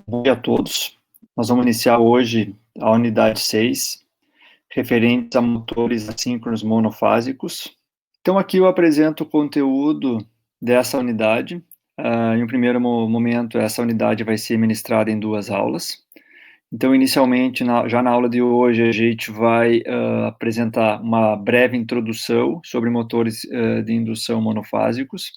Bom dia a todos. Nós vamos iniciar hoje a unidade 6, referente a motores assíncronos monofásicos. Então, aqui eu apresento o conteúdo dessa unidade. Em um primeiro momento, essa unidade vai ser ministrada em 2 aulas. Então, inicialmente, já na aula de hoje, a gente vai apresentar uma breve introdução sobre motores de indução monofásicos.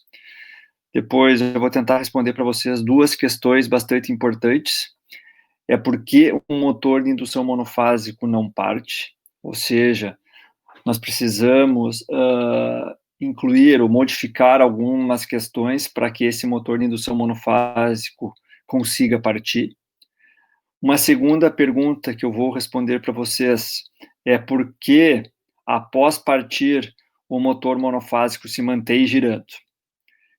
Depois, eu vou tentar responder para vocês 2 questões bastante importantes. É porque um motor de indução monofásico não parte, ou seja, nós precisamos incluir ou modificar algumas questões para que esse motor de indução monofásico consiga partir. Uma segunda pergunta que eu vou responder para vocês é por que, após partir, o motor monofásico se mantém girando.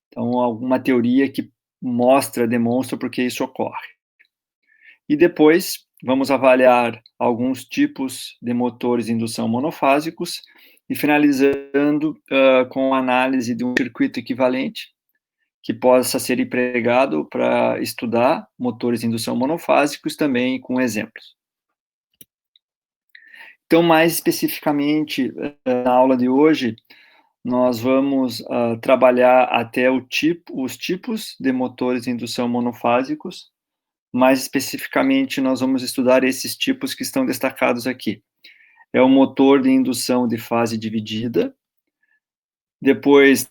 Então, alguma teoria que demonstra por que isso ocorre. E depois, vamos avaliar alguns tipos de motores de indução monofásicos e finalizando com a análise de um circuito equivalente que possa ser empregado para estudar motores de indução monofásicos também com exemplos. Então, mais especificamente, na aula de hoje, nós vamos trabalhar até os tipos de motores de indução monofásicos. Mais especificamente, nós vamos estudar esses tipos que estão destacados aqui. É o motor de indução de fase dividida. Depois,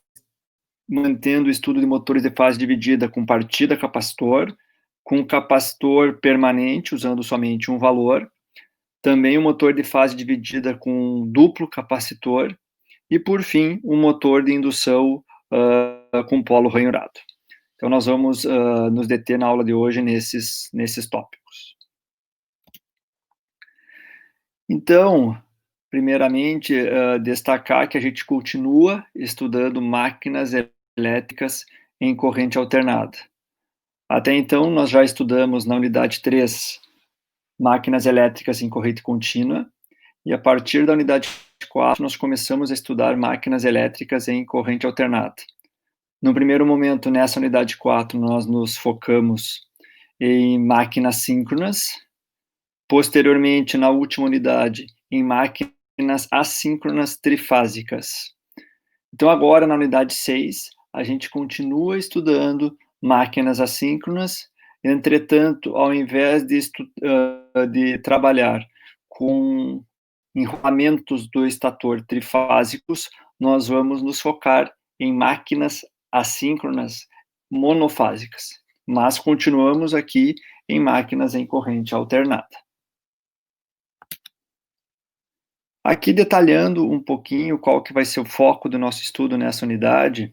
mantendo o estudo de motores de fase dividida com partida capacitor, com capacitor permanente, usando somente um valor. Também o motor de fase dividida com duplo capacitor. E, por fim, o motor de indução com polo ranhurado. Então, nós vamos nos deter na aula de hoje nesses tópicos. Então, primeiramente, destacar que a gente continua estudando máquinas elétricas em corrente alternada. Até então, nós já estudamos na unidade 3 máquinas elétricas em corrente contínua, e a partir da unidade 4 nós começamos a estudar máquinas elétricas em corrente alternada. No primeiro momento, nessa unidade 4, nós nos focamos em máquinas síncronas. Posteriormente, na última unidade, em máquinas assíncronas trifásicas. Então, agora, na unidade 6, a gente continua estudando máquinas assíncronas. Entretanto, ao invés de trabalhar com enrolamentos do estator trifásicos, nós vamos nos focar em máquinas assíncronas monofásicas, mas continuamos aqui em máquinas em corrente alternada. Aqui detalhando um pouquinho qual que vai ser o foco do nosso estudo nessa unidade,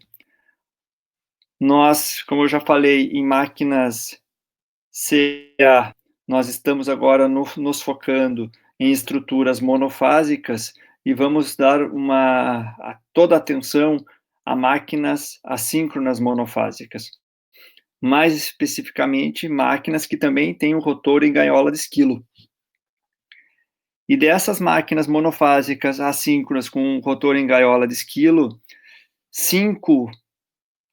nós, como eu já falei, em máquinas CA, nós estamos agora nos focando em estruturas monofásicas e vamos dar toda a atenção a máquinas assíncronas monofásicas. Mais especificamente, máquinas que também têm um rotor em gaiola de esquilo. E dessas máquinas monofásicas assíncronas com rotor em gaiola de esquilo, 5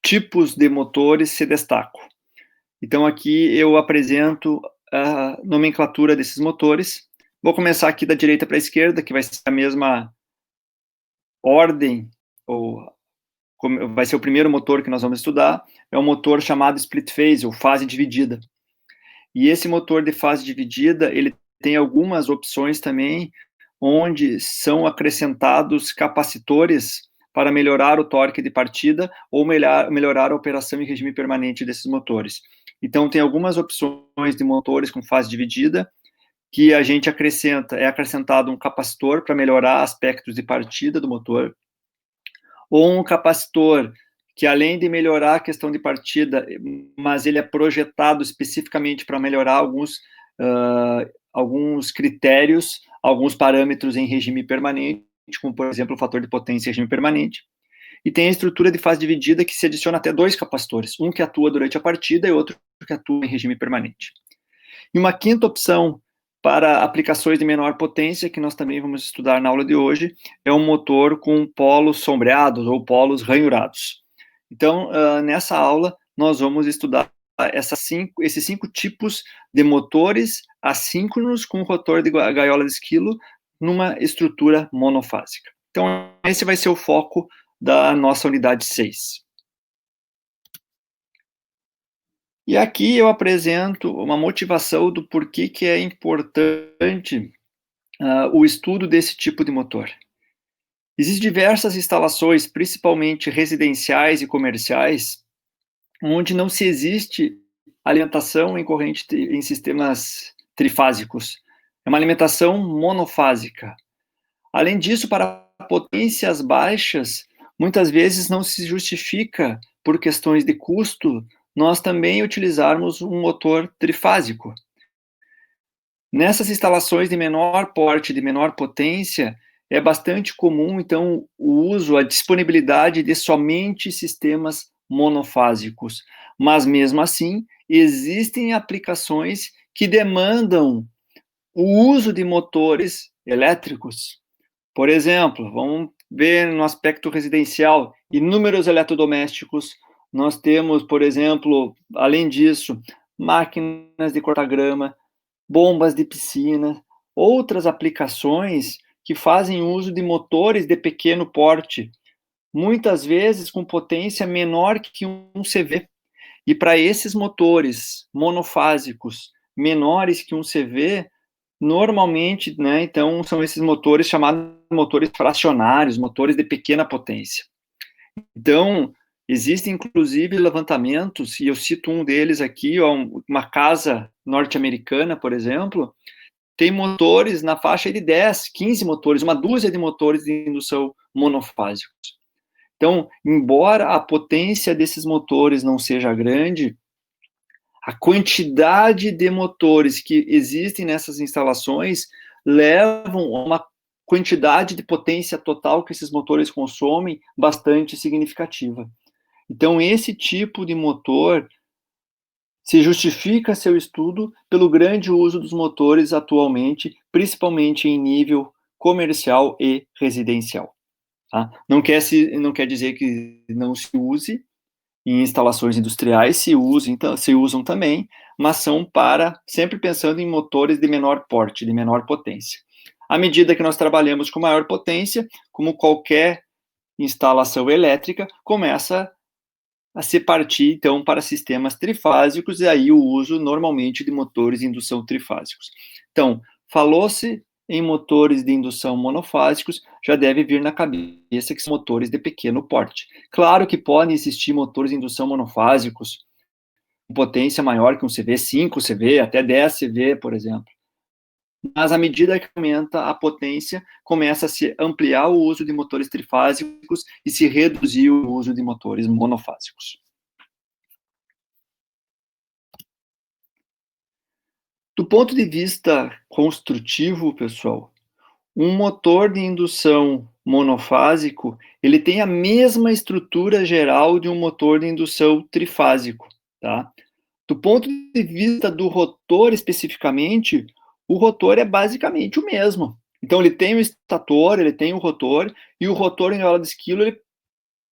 tipos de motores se destacam. Então, aqui eu apresento a nomenclatura desses motores. Vou começar aqui da direita para a esquerda, que vai ser a mesma ordem, ou vai ser o primeiro motor que nós vamos estudar. É um motor chamado split phase, ou fase dividida. E esse motor de fase dividida, ele tem algumas opções também, onde são acrescentados capacitores para melhorar o torque de partida ou melhorar a operação em regime permanente desses motores. Então, tem algumas opções de motores com fase dividida que a gente é acrescentado um capacitor para melhorar aspectos de partida do motor, ou um capacitor que, além de melhorar a questão de partida, mas ele é projetado especificamente para melhorar alguns critérios, alguns parâmetros em regime permanente, como, por exemplo, o fator de potência em regime permanente. E tem a estrutura de fase dividida que se adiciona até 2 capacitores, um que atua durante a partida e outro que atua em regime permanente. E uma quinta opção para aplicações de menor potência, que nós também vamos estudar na aula de hoje, é um motor com polos sombreados ou polos ranhurados. Então, nessa aula, nós vamos estudar esses 5 tipos de motores assíncronos com rotor de gaiola de esquilo numa estrutura monofásica. Então, esse vai ser o foco da nossa unidade 6. E aqui eu apresento uma motivação do porquê que é importante o estudo desse tipo de motor. Existem diversas instalações, principalmente residenciais e comerciais, onde não se existe alimentação em corrente em sistemas trifásicos. É uma alimentação monofásica. Além disso, para potências baixas, muitas vezes não se justifica, por questões de custo, nós também utilizarmos um motor trifásico. Nessas instalações de menor porte, de menor potência, é bastante comum, então, o uso, a disponibilidade de somente sistemas monofásicos. Mas, mesmo assim, existem aplicações que demandam o uso de motores elétricos. Por exemplo, vamos ver no aspecto residencial, inúmeros eletrodomésticos. Nós temos, por exemplo, além disso, máquinas de cortar grama, bombas de piscina, outras aplicações que fazem uso de motores de pequeno porte, muitas vezes com potência menor que um CV. E para esses motores monofásicos menores que um CV, normalmente, né, então, são esses motores chamados motores fracionários, motores de pequena potência. Então, existem, inclusive, levantamentos, e eu cito um deles aqui, ó, uma casa norte-americana, por exemplo, tem motores na faixa de 10, 15 motores, uma dúzia de motores de indução monofásicos. Então, embora a potência desses motores não seja grande, a quantidade de motores que existem nessas instalações levam a uma quantidade de potência total que esses motores consomem bastante significativa. Então, esse tipo de motor se justifica seu estudo pelo grande uso dos motores atualmente, principalmente em nível comercial e residencial. Tá? Não quer dizer que não se use em instalações industriais, se usam também, mas são para, sempre pensando em motores de menor porte, de menor potência. À medida que nós trabalhamos com maior potência, como qualquer instalação elétrica, começa a se partir, então, para sistemas trifásicos, e aí o uso, normalmente, de motores de indução trifásicos. Então, falou-se em motores de indução monofásicos, já deve vir na cabeça que são motores de pequeno porte. Claro que podem existir motores de indução monofásicos com potência maior que um CV, 5 CV, até 10 CV, por exemplo. Mas, à medida que aumenta a potência, começa a se ampliar o uso de motores trifásicos e se reduzir o uso de motores monofásicos. Do ponto de vista construtivo, pessoal, um motor de indução monofásico, ele tem a mesma estrutura geral de um motor de indução trifásico, tá? Do ponto de vista do rotor especificamente, o rotor é basicamente o mesmo. Então, ele tem o estator, ele tem o rotor, e o rotor em gaiola de esquilo ele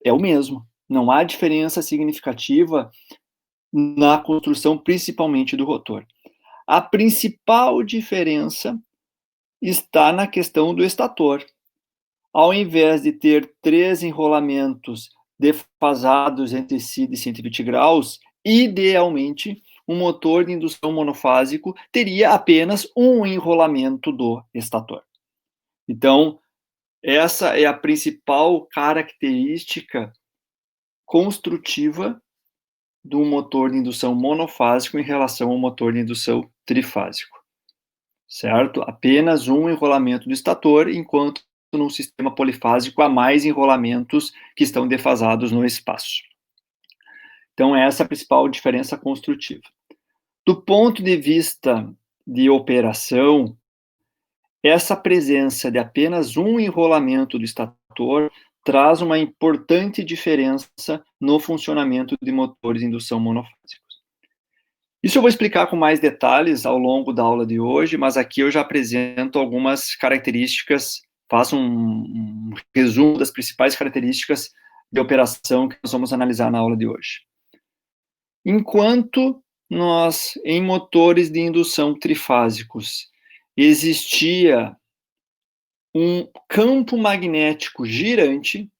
é o mesmo. Não há diferença significativa na construção, principalmente do rotor. A principal diferença está na questão do estator. Ao invés de ter 3 enrolamentos defasados entre si de 120 graus, idealmente, um motor de indução monofásico teria apenas um enrolamento do estator. Então, essa é a principal característica construtiva do motor de indução monofásico em relação ao motor de indução trifásico, certo? Apenas um enrolamento do estator, enquanto num sistema polifásico há mais enrolamentos que estão defasados no espaço. Então, essa é a principal diferença construtiva. Do ponto de vista de operação, essa presença de apenas um enrolamento do estator traz uma importante diferença no funcionamento de motores de indução monofásicos. Isso eu vou explicar com mais detalhes ao longo da aula de hoje, mas aqui eu já apresento algumas características, faço um resumo das principais características de operação que nós vamos analisar na aula de hoje. Enquanto nós, em motores de indução trifásicos, existia um campo magnético girante,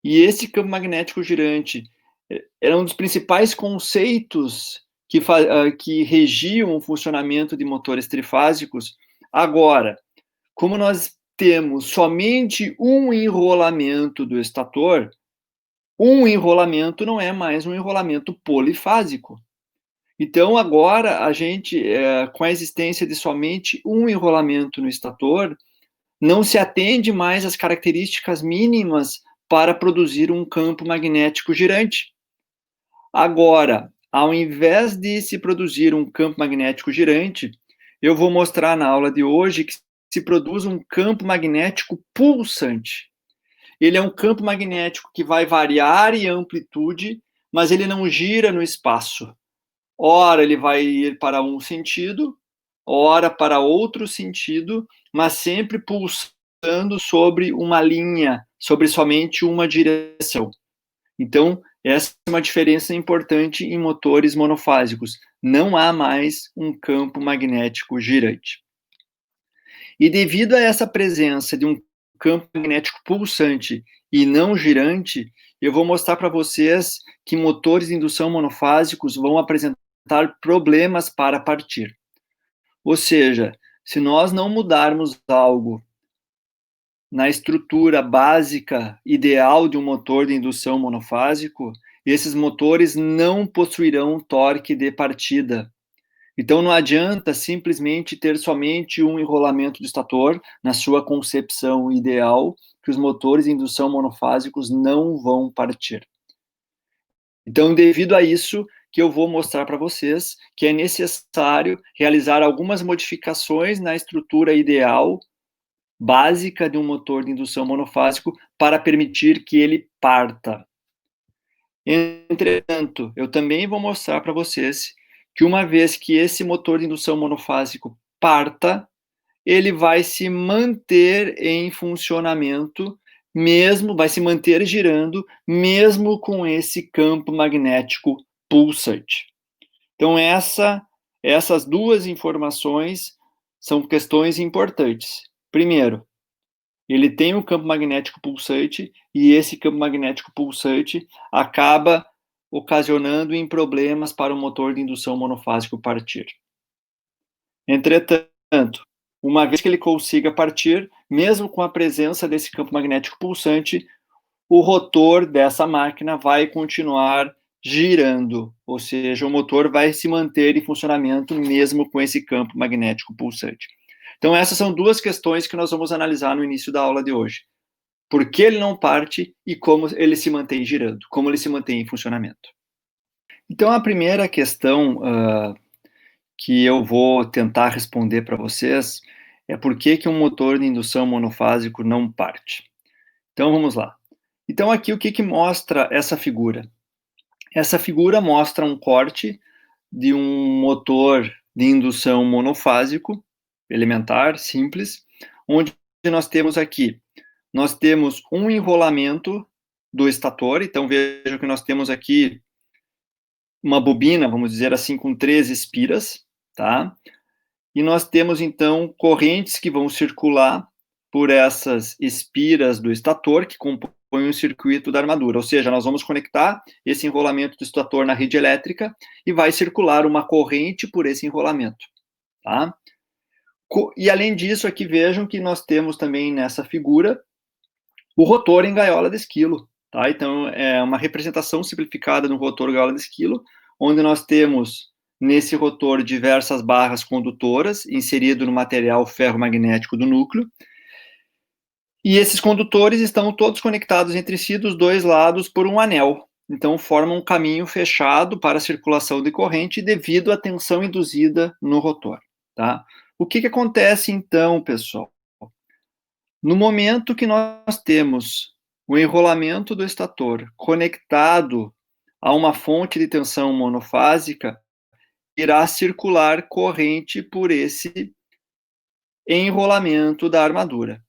e esse campo magnético girante era um dos principais conceitos que regiam o funcionamento de motores trifásicos. Agora, como nós temos somente um enrolamento do estator, um enrolamento não é mais um enrolamento polifásico. Então, agora, a gente, com a existência de somente um enrolamento no estator, não se atende mais às características mínimas para produzir um campo magnético girante. Agora, ao invés de se produzir um campo magnético girante, eu vou mostrar na aula de hoje que se produz um campo magnético pulsante. Ele é um campo magnético que vai variar em amplitude, mas ele não gira no espaço. Ora ele vai ir para um sentido, ora para outro sentido, mas sempre pulsando sobre uma linha, sobre somente uma direção. Então, essa é uma diferença importante em motores monofásicos. Não há mais um campo magnético girante. E devido a essa presença de um campo magnético pulsante e não girante, eu vou mostrar para vocês que motores de indução monofásicos vão apresentar problemas para partir. Ou seja, se nós não mudarmos algo na estrutura básica ideal de um motor de indução monofásico, esses motores não possuirão torque de partida. Então não adianta simplesmente ter somente um enrolamento do estator na sua concepção ideal, que os motores de indução monofásicos não vão partir. Então, devido a isso, que eu vou mostrar para vocês que é necessário realizar algumas modificações na estrutura ideal básica de um motor de indução monofásico para permitir que ele parta. Entretanto, eu também vou mostrar para vocês que uma vez que esse motor de indução monofásico parta, ele vai se manter em funcionamento, mesmo, vai se manter girando, mesmo com esse campo magnético pulsante. Então, essas duas informações são questões importantes. Primeiro, ele tem um campo magnético pulsante e esse campo magnético pulsante acaba ocasionando em problemas para o motor de indução monofásico partir. Entretanto, uma vez que ele consiga partir, mesmo com a presença desse campo magnético pulsante, o rotor dessa máquina vai continuar girando, ou seja, o motor vai se manter em funcionamento mesmo com esse campo magnético pulsante. Então, essas são duas questões que nós vamos analisar no início da aula de hoje. Por que ele não parte e como ele se mantém girando, como ele se mantém em funcionamento. Então, a primeira questão que eu vou tentar responder para vocês é por que um motor de indução monofásico não parte. Então, vamos lá. Então, aqui o que mostra essa figura? Essa figura mostra um corte de um motor de indução monofásico, elementar, simples, onde nós temos aqui, nós temos um enrolamento do estator, então vejam que nós temos aqui uma bobina, vamos dizer assim, com 3 espiras, tá? E nós temos, então, correntes que vão circular por essas espiras do estator, que compõem o circuito da armadura. Ou seja, nós vamos conectar esse enrolamento do estator na rede elétrica e vai circular uma corrente por esse enrolamento, tá? E, além disso, aqui vejam que nós temos também nessa figura o rotor em gaiola de esquilo, tá? Então, é uma representação simplificada do rotor gaiola de esquilo, onde nós temos nesse rotor diversas barras condutoras inserido no material ferromagnético do núcleo, e esses condutores estão todos conectados entre si dos dois lados por um anel, então formam um caminho fechado para a circulação de corrente devido à tensão induzida no rotor, tá? O que acontece então, pessoal? No momento que nós temos o enrolamento do estator conectado a uma fonte de tensão monofásica, irá circular corrente por esse enrolamento da armadura.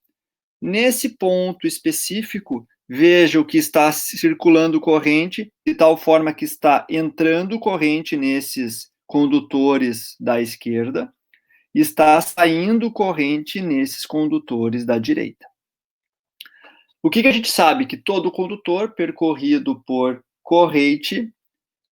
Nesse ponto específico, veja o que está circulando corrente, de tal forma que está entrando corrente nesses condutores da esquerda, e está saindo corrente nesses condutores da direita. O que a gente sabe? Que todo condutor percorrido por corrente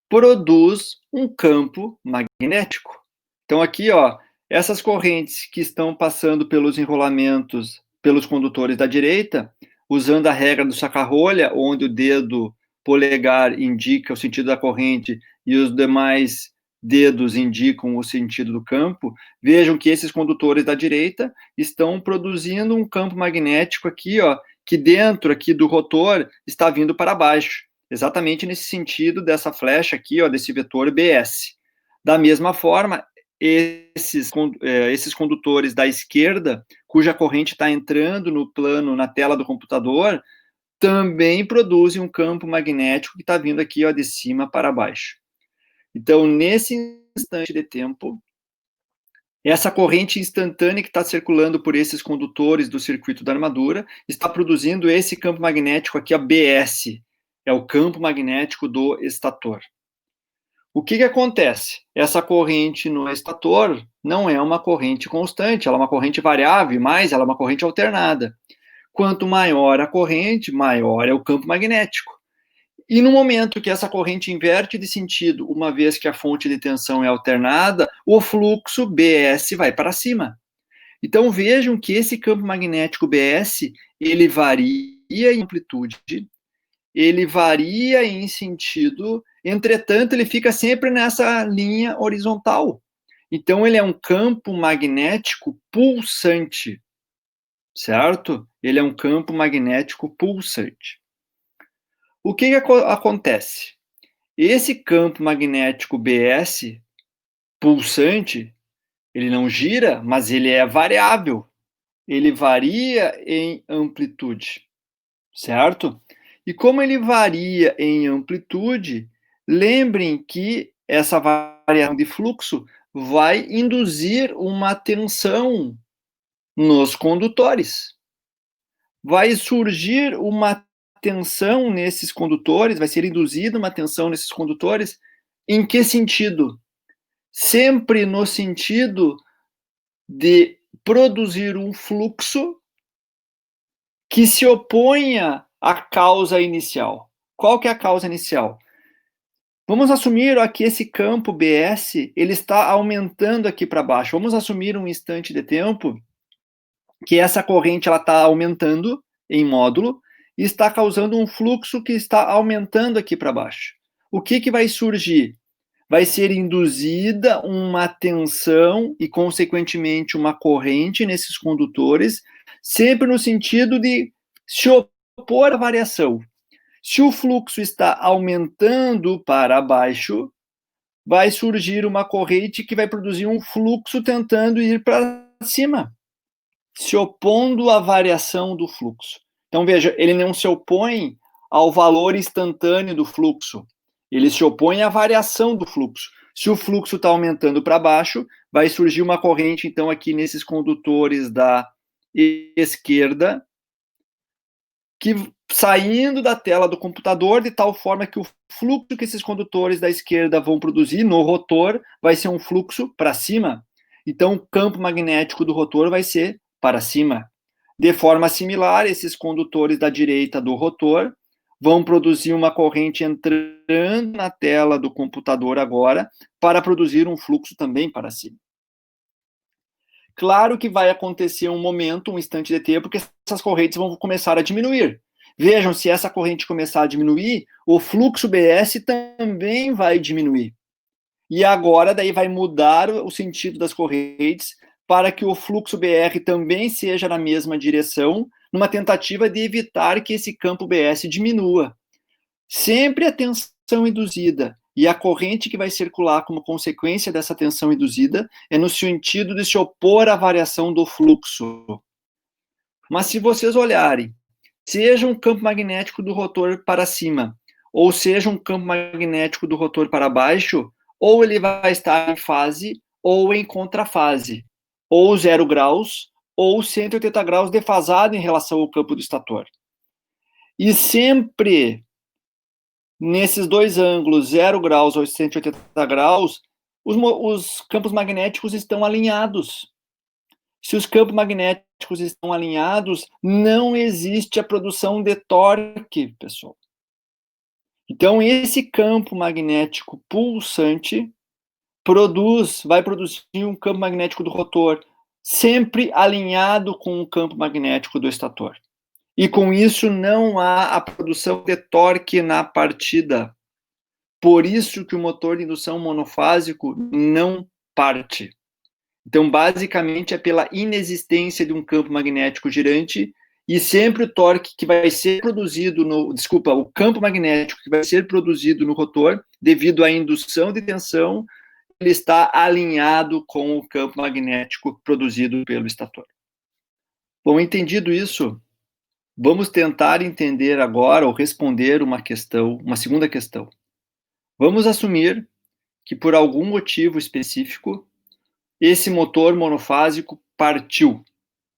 produz um campo magnético. Então aqui, ó, essas correntes que estão passando pelos enrolamentos, pelos condutores da direita, usando a regra do saca-rolha, onde o dedo polegar indica o sentido da corrente e os demais dedos indicam o sentido do campo, vejam que esses condutores da direita estão produzindo um campo magnético aqui, ó, que dentro aqui do rotor está vindo para baixo, exatamente nesse sentido dessa flecha aqui, ó, desse vetor BS. Da mesma forma, esses condutores da esquerda, cuja corrente está entrando no plano, na tela do computador, também produzem um campo magnético que está vindo aqui, ó, de cima para baixo. Então, nesse instante de tempo, essa corrente instantânea que está circulando por esses condutores do circuito da armadura está produzindo esse campo magnético aqui, a BS, é o campo magnético do estator. O que acontece? Essa corrente no estator não é uma corrente constante, ela é uma corrente variável, mas ela é uma corrente alternada. Quanto maior a corrente, maior é o campo magnético. E no momento que essa corrente inverte de sentido, uma vez que a fonte de tensão é alternada, o fluxo BS vai para cima. Então vejam que esse campo magnético BS, ele varia em amplitude, ele varia em sentido, entretanto, ele fica sempre nessa linha horizontal. Então ele é um campo magnético pulsante, certo? Ele é um campo magnético pulsante. O que acontece? Esse campo magnético BS pulsante, ele não gira, mas ele é variável. Ele varia em amplitude, certo? E como ele varia em amplitude, lembrem que essa variação de fluxo vai induzir uma tensão nos condutores. Vai surgir uma tensão nesses condutores, vai ser induzida uma tensão nesses condutores. Em que sentido? Sempre no sentido de produzir um fluxo que se oponha à causa inicial. Qual que é a causa inicial? Vamos assumir aqui esse campo BS, ele está aumentando aqui para baixo. Vamos assumir um instante de tempo que essa corrente ela está aumentando em módulo e está causando um fluxo que está aumentando aqui para baixo. O que vai surgir? Vai ser induzida uma tensão e, consequentemente, uma corrente nesses condutores, sempre no sentido de se opor à variação. Se o fluxo está aumentando para baixo, vai surgir uma corrente que vai produzir um fluxo tentando ir para cima, se opondo à variação do fluxo. Então, veja, ele não se opõe ao valor instantâneo do fluxo, ele se opõe à variação do fluxo. Se o fluxo está aumentando para baixo, vai surgir uma corrente, então, aqui nesses condutores da esquerda, que saindo da tela do computador, de tal forma que o fluxo que esses condutores da esquerda vão produzir no rotor vai ser um fluxo para cima. Então, o campo magnético do rotor vai ser para cima. De forma similar, esses condutores da direita do rotor vão produzir uma corrente entrando na tela do computador agora, para produzir um fluxo também para cima. Claro que vai acontecer um momento, um instante de tempo, que essas correntes vão começar a diminuir. Vejam, se essa corrente começar a diminuir, o fluxo BS também vai diminuir. E agora, daí vai mudar o sentido das correntes para que o fluxo BR também seja na mesma direção, numa tentativa de evitar que esse campo BS diminua. Sempre a tensão induzida e a corrente que vai circular como consequência dessa tensão induzida é no sentido de se opor à variação do fluxo. Mas se vocês olharem, seja um campo magnético do rotor para cima, ou seja um campo magnético do rotor para baixo, ou ele vai estar em fase ou em contrafase, ou 0 graus, ou 180 graus defasado em relação ao campo do estator. E sempre nesses dois ângulos, 0 graus ou 180 graus, os campos magnéticos estão alinhados. Se os campos magnéticos estão alinhados, não existe a produção de torque, pessoal. Então, esse campo magnético pulsante vai produzir um campo magnético do rotor, sempre alinhado com o campo magnético do estator. E com isso não há a produção de torque na partida. Por isso que o motor de indução monofásico não parte. Então, basicamente, é pela inexistência de um campo magnético girante e sempre o torque que vai ser produzido o campo magnético que vai ser produzido no rotor, devido à indução de tensão, ele está alinhado com o campo magnético produzido pelo estator. Bom, entendido isso, vamos tentar entender agora ou responder uma segunda questão. Vamos assumir que por algum motivo específico esse motor monofásico partiu,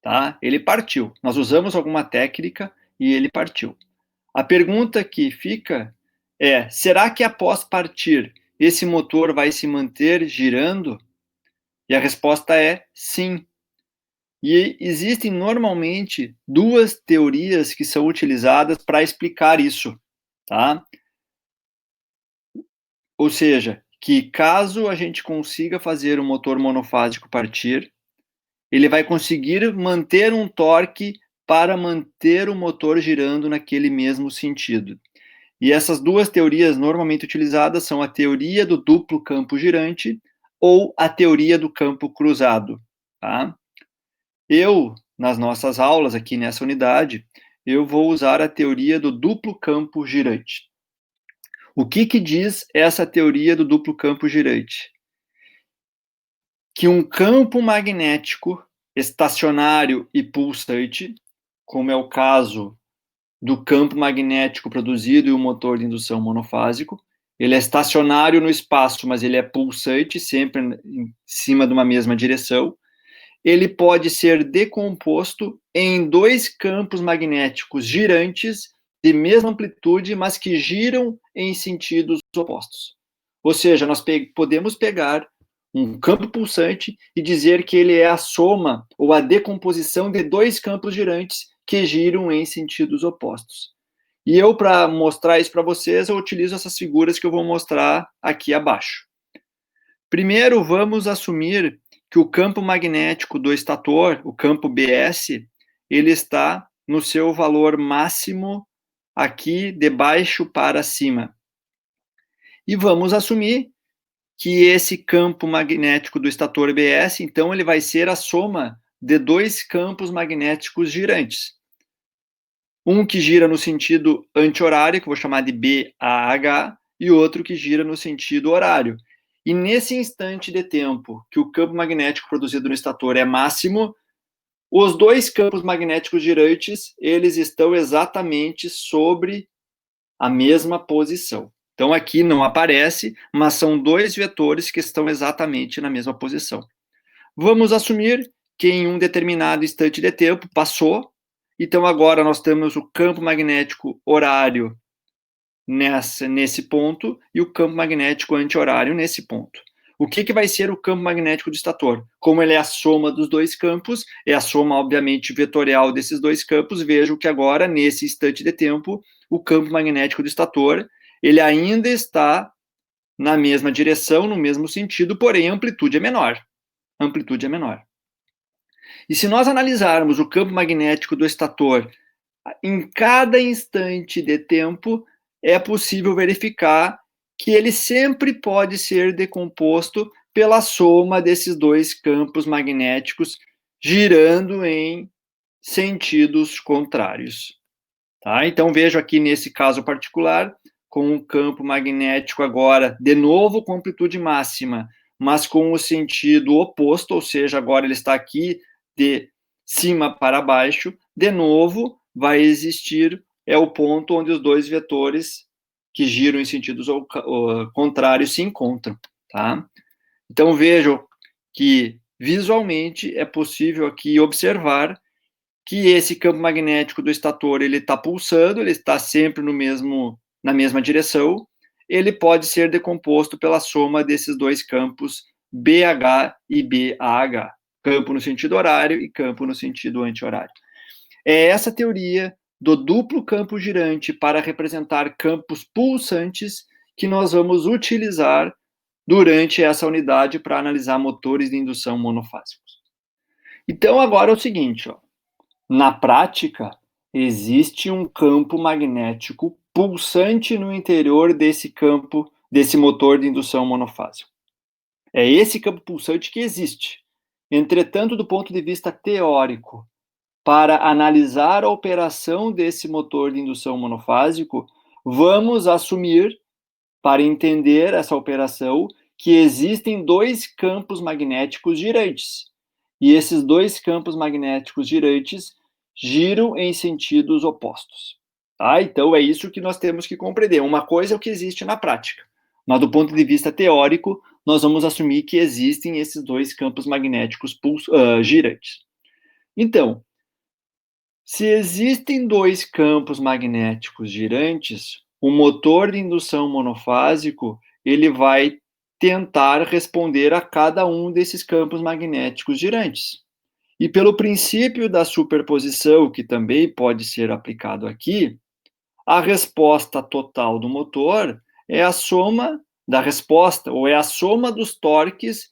tá? Ele partiu. Nós usamos alguma técnica e ele partiu. A pergunta que fica é: será que após partir esse motor vai se manter girando? E a resposta é sim. E existem normalmente duas teorias que são utilizadas para explicar isso, tá? Ou seja, que caso a gente consiga fazer o motor monofásico partir, ele vai conseguir manter um torque para manter o motor girando naquele mesmo sentido. E essas duas teorias normalmente utilizadas são a teoria do duplo campo girante ou a teoria do campo cruzado, tá? Nas nossas aulas aqui nessa unidade, eu vou usar a teoria do duplo campo girante. O que diz essa teoria do duplo campo girante? Que um campo magnético estacionário e pulsante, como é o caso do campo magnético produzido em um motor de indução monofásico, ele é estacionário no espaço, mas ele é pulsante, sempre em cima de uma mesma direção. Ele pode ser decomposto em dois campos magnéticos girantes de mesma amplitude, mas que giram em sentidos opostos. Ou seja, nós podemos pegar um campo pulsante e dizer que ele é a soma ou a decomposição de dois campos girantes que giram em sentidos opostos. E eu, para mostrar isso para vocês, eu utilizo essas figuras que eu vou mostrar aqui abaixo. Primeiro, vamos assumir que o campo magnético do estator, o campo BS, ele está no seu valor máximo aqui de baixo para cima. E vamos assumir que esse campo magnético do estator BS, então, ele vai ser a soma de dois campos magnéticos girantes. Um que gira no sentido anti-horário, que eu vou chamar de BAH, e outro que gira no sentido horário. E nesse instante de tempo que o campo magnético produzido no estator é máximo, os dois campos magnéticos girantes, eles estão exatamente sobre a mesma posição. Então, aqui não aparece, mas são dois vetores que estão exatamente na mesma posição. Vamos assumir que em um determinado instante de tempo passou, então agora nós temos o campo magnético horário nesse ponto e o campo magnético anti-horário nesse ponto. O que vai ser o campo magnético do estator? Como ele é a soma dos dois campos, é a soma, obviamente, vetorial desses dois campos, vejo que agora, nesse instante de tempo, o campo magnético do estator, ele ainda está na mesma direção, no mesmo sentido, porém a amplitude é menor. A amplitude é menor. E se nós analisarmos o campo magnético do estator em cada instante de tempo, é possível verificar que ele sempre pode ser decomposto pela soma desses dois campos magnéticos girando em sentidos contrários. Tá? Então, vejo aqui nesse caso particular, com um campo magnético agora, de novo com amplitude máxima, mas com o sentido oposto, ou seja, agora ele está aqui de cima para baixo, de novo vai existir, é o ponto onde os dois vetores que giram em sentidos contrários se encontram, tá? Então, vejam que visualmente é possível aqui observar que esse campo magnético do estator ele está pulsando, ele está sempre na mesma direção, ele pode ser decomposto pela soma desses dois campos BH e BAH, campo no sentido horário e campo no sentido anti-horário. É essa teoria do duplo campo girante para representar campos pulsantes que nós vamos utilizar durante essa unidade para analisar motores de indução monofásicos. Então, agora é o seguinte, ó, na prática, existe um campo magnético pulsante no interior desse motor de indução monofásico. É esse campo pulsante que existe. Entretanto, do ponto de vista teórico, para analisar a operação desse motor de indução monofásico, vamos assumir, para entender essa operação, que existem dois campos magnéticos girantes. E esses dois campos magnéticos girantes giram em sentidos opostos. Tá? Então, é isso que nós temos que compreender. Uma coisa é o que existe na prática, mas do ponto de vista teórico, nós vamos assumir que existem esses dois campos magnéticos girantes. Então, se existem dois campos magnéticos girantes, o motor de indução monofásico ele vai tentar responder a cada um desses campos magnéticos girantes. E pelo princípio da superposição, que também pode ser aplicado aqui, a resposta total do motor é a soma da resposta, ou é a soma dos torques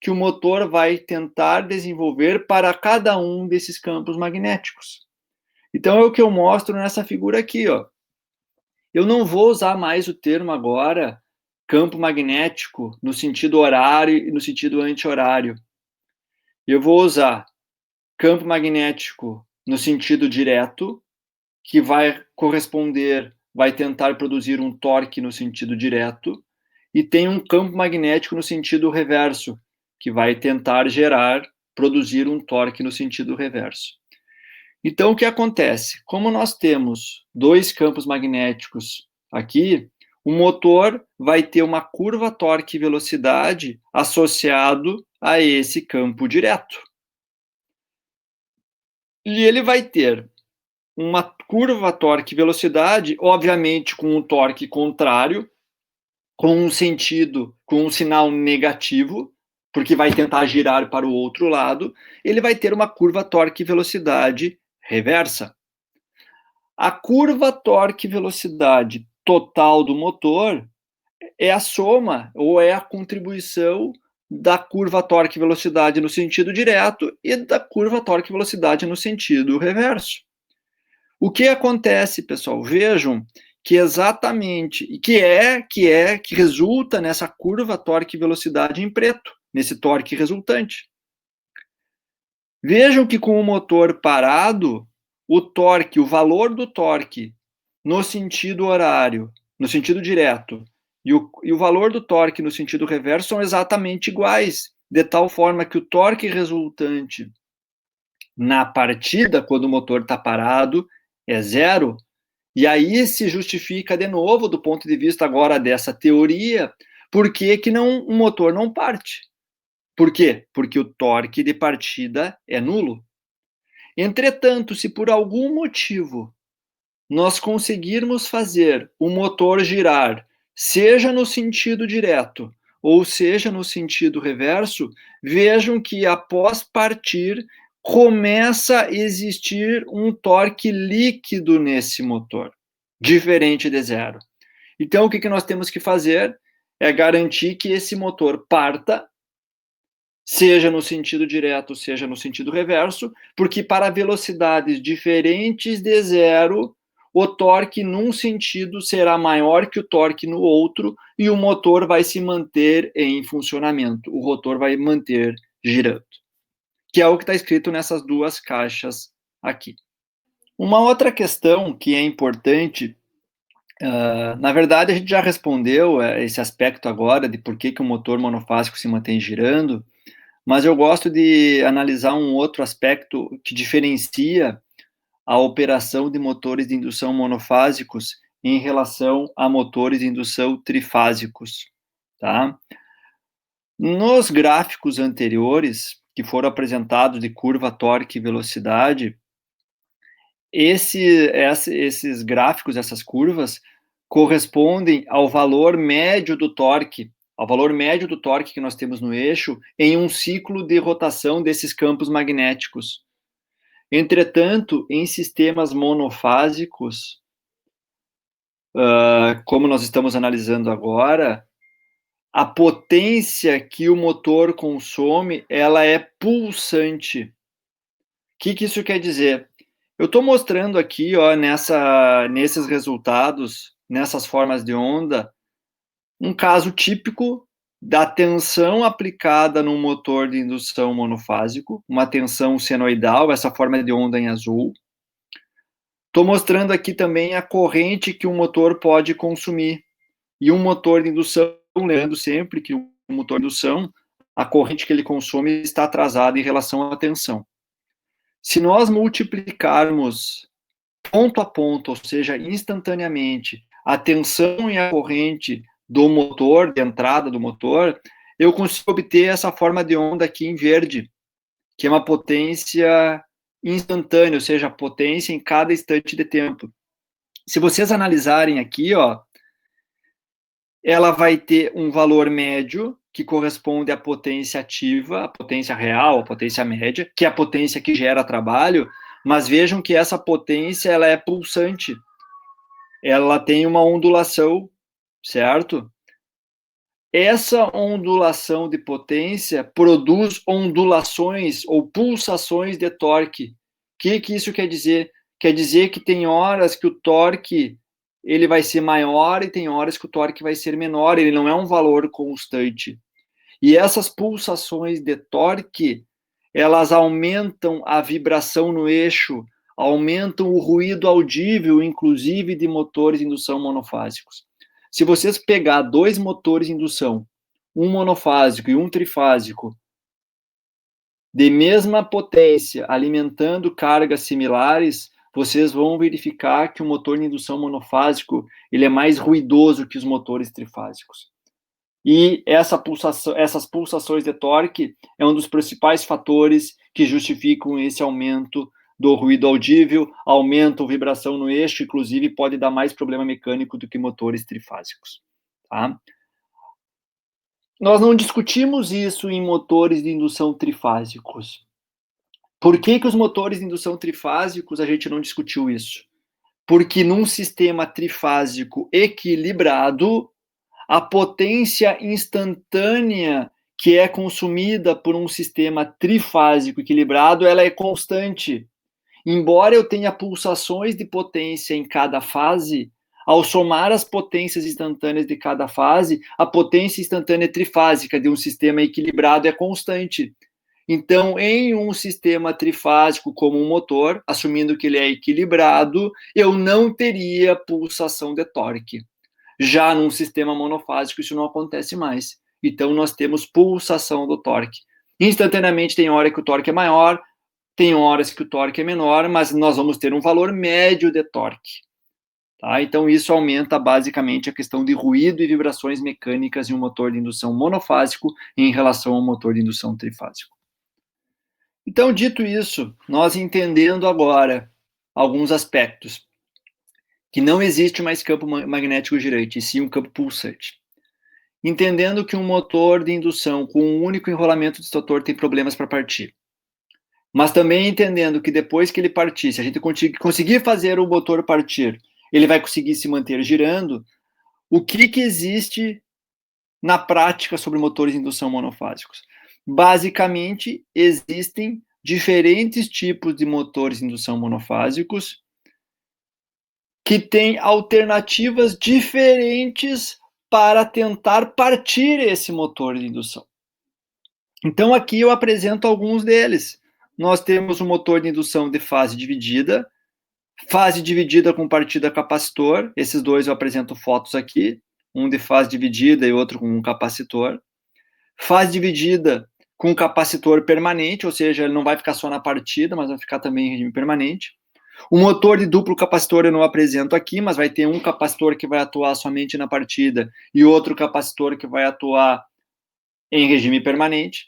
que o motor vai tentar desenvolver para cada um desses campos magnéticos. Então, é o que eu mostro nessa figura aqui, ó. Eu não vou usar mais o termo agora campo magnético no sentido horário e no sentido anti-horário. Eu vou usar campo magnético no sentido direto, que vai corresponder, vai tentar produzir um torque no sentido direto, e tem um campo magnético no sentido reverso, que vai tentar produzir um torque no sentido reverso. Então, o que acontece? Como nós temos dois campos magnéticos aqui, o motor vai ter uma curva torque-velocidade associado a esse campo direto. E ele vai ter uma curva torque-velocidade, obviamente com um torque contrário, com um sinal negativo, porque vai tentar girar para o outro lado, ele vai ter uma curva torque-velocidade reversa. A curva torque-velocidade total do motor é a soma ou é a contribuição da curva torque-velocidade no sentido direto e da curva torque-velocidade no sentido reverso. O que acontece, pessoal? Vejam que exatamente, que resulta nessa curva torque-velocidade em preto, nesse torque resultante. Vejam que com o motor parado, o torque, o valor do torque no sentido horário, no sentido direto, e o valor do torque no sentido reverso são exatamente iguais, de tal forma que o torque resultante na partida, quando o motor está parado, é zero, e aí se justifica de novo, do ponto de vista agora dessa teoria, por que o motor não parte. Por quê? Porque o torque de partida é nulo. Entretanto, se por algum motivo nós conseguirmos fazer o motor girar, seja no sentido direto ou seja no sentido reverso, vejam que após partir, começa a existir um torque líquido nesse motor, diferente de zero. Então, o que nós temos que fazer é garantir que esse motor parta, seja no sentido direto, seja no sentido reverso, porque para velocidades diferentes de zero, o torque num sentido será maior que o torque no outro e o motor vai se manter em funcionamento, o rotor vai manter girando, que é o que está escrito nessas duas caixas aqui. Uma outra questão que é importante, na verdade a gente já respondeu esse aspecto agora de por que o motor monofásico se mantém girando, mas eu gosto de analisar um outro aspecto que diferencia a operação de motores de indução monofásicos em relação a motores de indução trifásicos, tá? Nos gráficos anteriores, que foram apresentados de curva torque e velocidade, Esses gráficos, essas curvas, correspondem ao valor médio do torque, que nós temos no eixo em um ciclo de rotação desses campos magnéticos. Entretanto, em sistemas monofásicos, como nós estamos analisando agora, a potência que o motor consome, ela é pulsante. O que isso quer dizer? Eu estou mostrando aqui, ó, nesses resultados, nessas formas de onda, um caso típico da tensão aplicada num motor de indução monofásico, uma tensão senoidal, essa forma de onda em azul. Estou mostrando aqui também a corrente que o motor pode consumir. E um motor de indução, lembrando sempre que o motor de indução, a corrente que ele consome está atrasada em relação à tensão. Se nós multiplicarmos ponto a ponto, ou seja, instantaneamente, a tensão e a corrente do motor, de entrada do motor, eu consigo obter essa forma de onda aqui em verde, que é uma potência instantânea, ou seja, a potência em cada instante de tempo. Se vocês analisarem aqui, ó, ela vai ter um valor médio, que corresponde à potência ativa, a potência real, a potência média, que é a potência que gera trabalho, mas vejam que essa potência ela é pulsante. Ela tem uma ondulação, certo? Essa ondulação de potência produz ondulações ou pulsações de torque. O que isso quer dizer? Quer dizer que tem horas que o torque ele vai ser maior e tem horas que o torque vai ser menor, ele não é um valor constante. E essas pulsações de torque, elas aumentam a vibração no eixo, aumentam o ruído audível, inclusive de motores de indução monofásicos. Se vocês pegar dois motores de indução, um monofásico e um trifásico, de mesma potência, alimentando cargas similares, vocês vão verificar que o motor de indução monofásico ele é mais ruidoso que os motores trifásicos. E essas pulsações de torque é um dos principais fatores que justificam esse aumento do ruído audível, aumenta a vibração no eixo, inclusive pode dar mais problema mecânico do que motores trifásicos. Tá? Nós não discutimos isso em motores de indução trifásicos. Por que os motores de indução trifásicos a gente não discutiu isso? Porque num sistema trifásico equilibrado, a potência instantânea que é consumida por um sistema trifásico equilibrado, ela é constante. Embora eu tenha pulsações de potência em cada fase, ao somar as potências instantâneas de cada fase, a potência instantânea trifásica de um sistema equilibrado é constante. Então, em um sistema trifásico como um motor, assumindo que ele é equilibrado, eu não teria pulsação de torque. Já num sistema monofásico, isso não acontece mais. Então, nós temos pulsação do torque. Instantaneamente, tem hora que o torque é maior, tem horas que o torque é menor, mas nós vamos ter um valor médio de torque. Tá? Então, isso aumenta basicamente a questão de ruído e vibrações mecânicas em um motor de indução monofásico em relação ao motor de indução trifásico. Então, dito isso, nós entendendo agora alguns aspectos, que não existe mais campo magnético girante, e sim um campo pulsante. Entendendo que um motor de indução com um único enrolamento de estator tem problemas para partir. Mas também entendendo que depois que ele partir, se a gente conseguir fazer o motor partir, ele vai conseguir se manter girando, o que existe na prática sobre motores de indução monofásicos? Basicamente, existem diferentes tipos de motores de indução monofásicos que têm alternativas diferentes para tentar partir esse motor de indução. Então, aqui eu apresento alguns deles. Nós temos um motor de indução de fase dividida com partida capacitor. Esses dois eu apresento fotos aqui, um de fase dividida e outro com um capacitor. Fase dividida com capacitor permanente, ou seja, ele não vai ficar só na partida, mas vai ficar também em regime permanente. O motor de duplo capacitor eu não apresento aqui, mas vai ter um capacitor que vai atuar somente na partida e outro capacitor que vai atuar em regime permanente.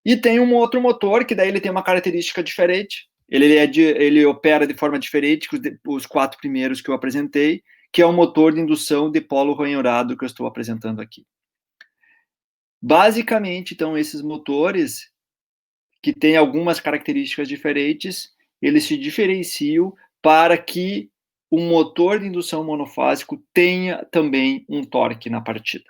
E tem um outro motor que daí ele tem uma característica diferente. ele opera de forma diferente que os 4 primeiros que eu apresentei, que é o motor de indução de polo ranhurado que eu estou apresentando aqui. Basicamente, então, esses motores, que têm algumas características diferentes, eles se diferenciam para que o motor de indução monofásico tenha também um torque na partida.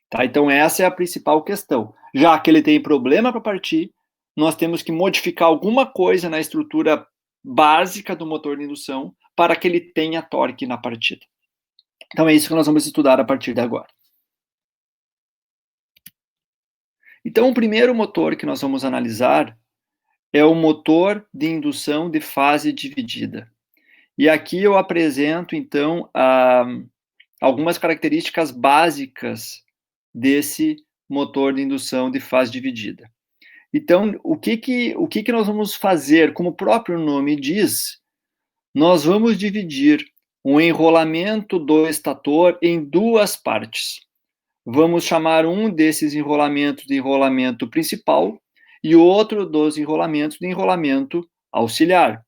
Tá? Então, essa é a principal questão. Já que ele tem problema para partir, nós temos que modificar alguma coisa na estrutura básica do motor de indução para que ele tenha torque na partida. Então, é isso que nós vamos estudar a partir de agora. Então, o primeiro motor que nós vamos analisar é o motor de indução de fase dividida. E aqui eu apresento, então, algumas características básicas desse motor de indução de fase dividida. Então, o que nós vamos fazer? Como o próprio nome diz, nós vamos dividir o enrolamento do estator em 2 partes. Vamos chamar um desses enrolamentos de enrolamento principal e o outro dos enrolamentos de enrolamento auxiliar.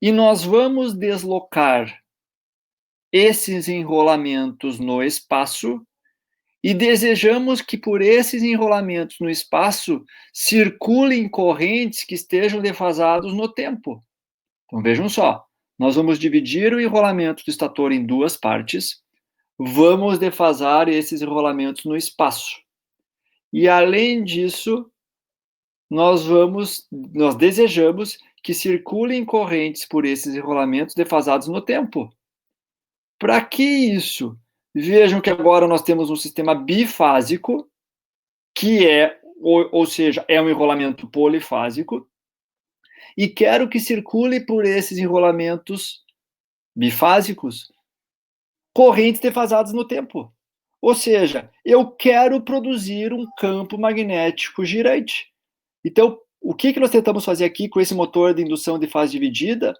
E nós vamos deslocar esses enrolamentos no espaço e desejamos que por esses enrolamentos no espaço circulem correntes que estejam defasados no tempo. Então vejam só, nós vamos dividir o enrolamento do estator em 2 partes, vamos defasar esses enrolamentos no espaço. E além disso, nós desejamos que circulem correntes por esses enrolamentos defasados no tempo. Para que isso? Vejam que agora nós temos um sistema bifásico, que ou seja, é um enrolamento polifásico, e quero que circule por esses enrolamentos bifásicos correntes defasadas no tempo. Ou seja, eu quero produzir um campo magnético girante. Então, o que nós tentamos fazer aqui com esse motor de indução de fase dividida?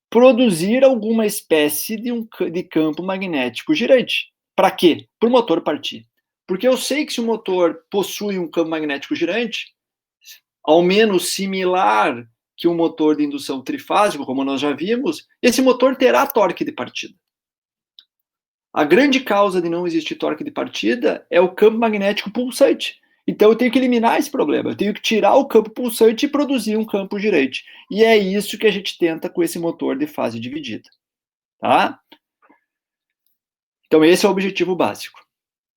Produzir alguma espécie de campo magnético girante. Para quê? Para o motor partir. Porque eu sei que se o motor possui um campo magnético girante, ao menos similar que um motor de indução trifásico, como nós já vimos, esse motor terá torque de partida. A grande causa de não existir torque de partida é o campo magnético pulsante. Então eu tenho que eliminar esse problema, eu tenho que tirar o campo pulsante e produzir um campo girante. E é isso que a gente tenta com esse motor de fase dividida. Tá? Então esse é o objetivo básico.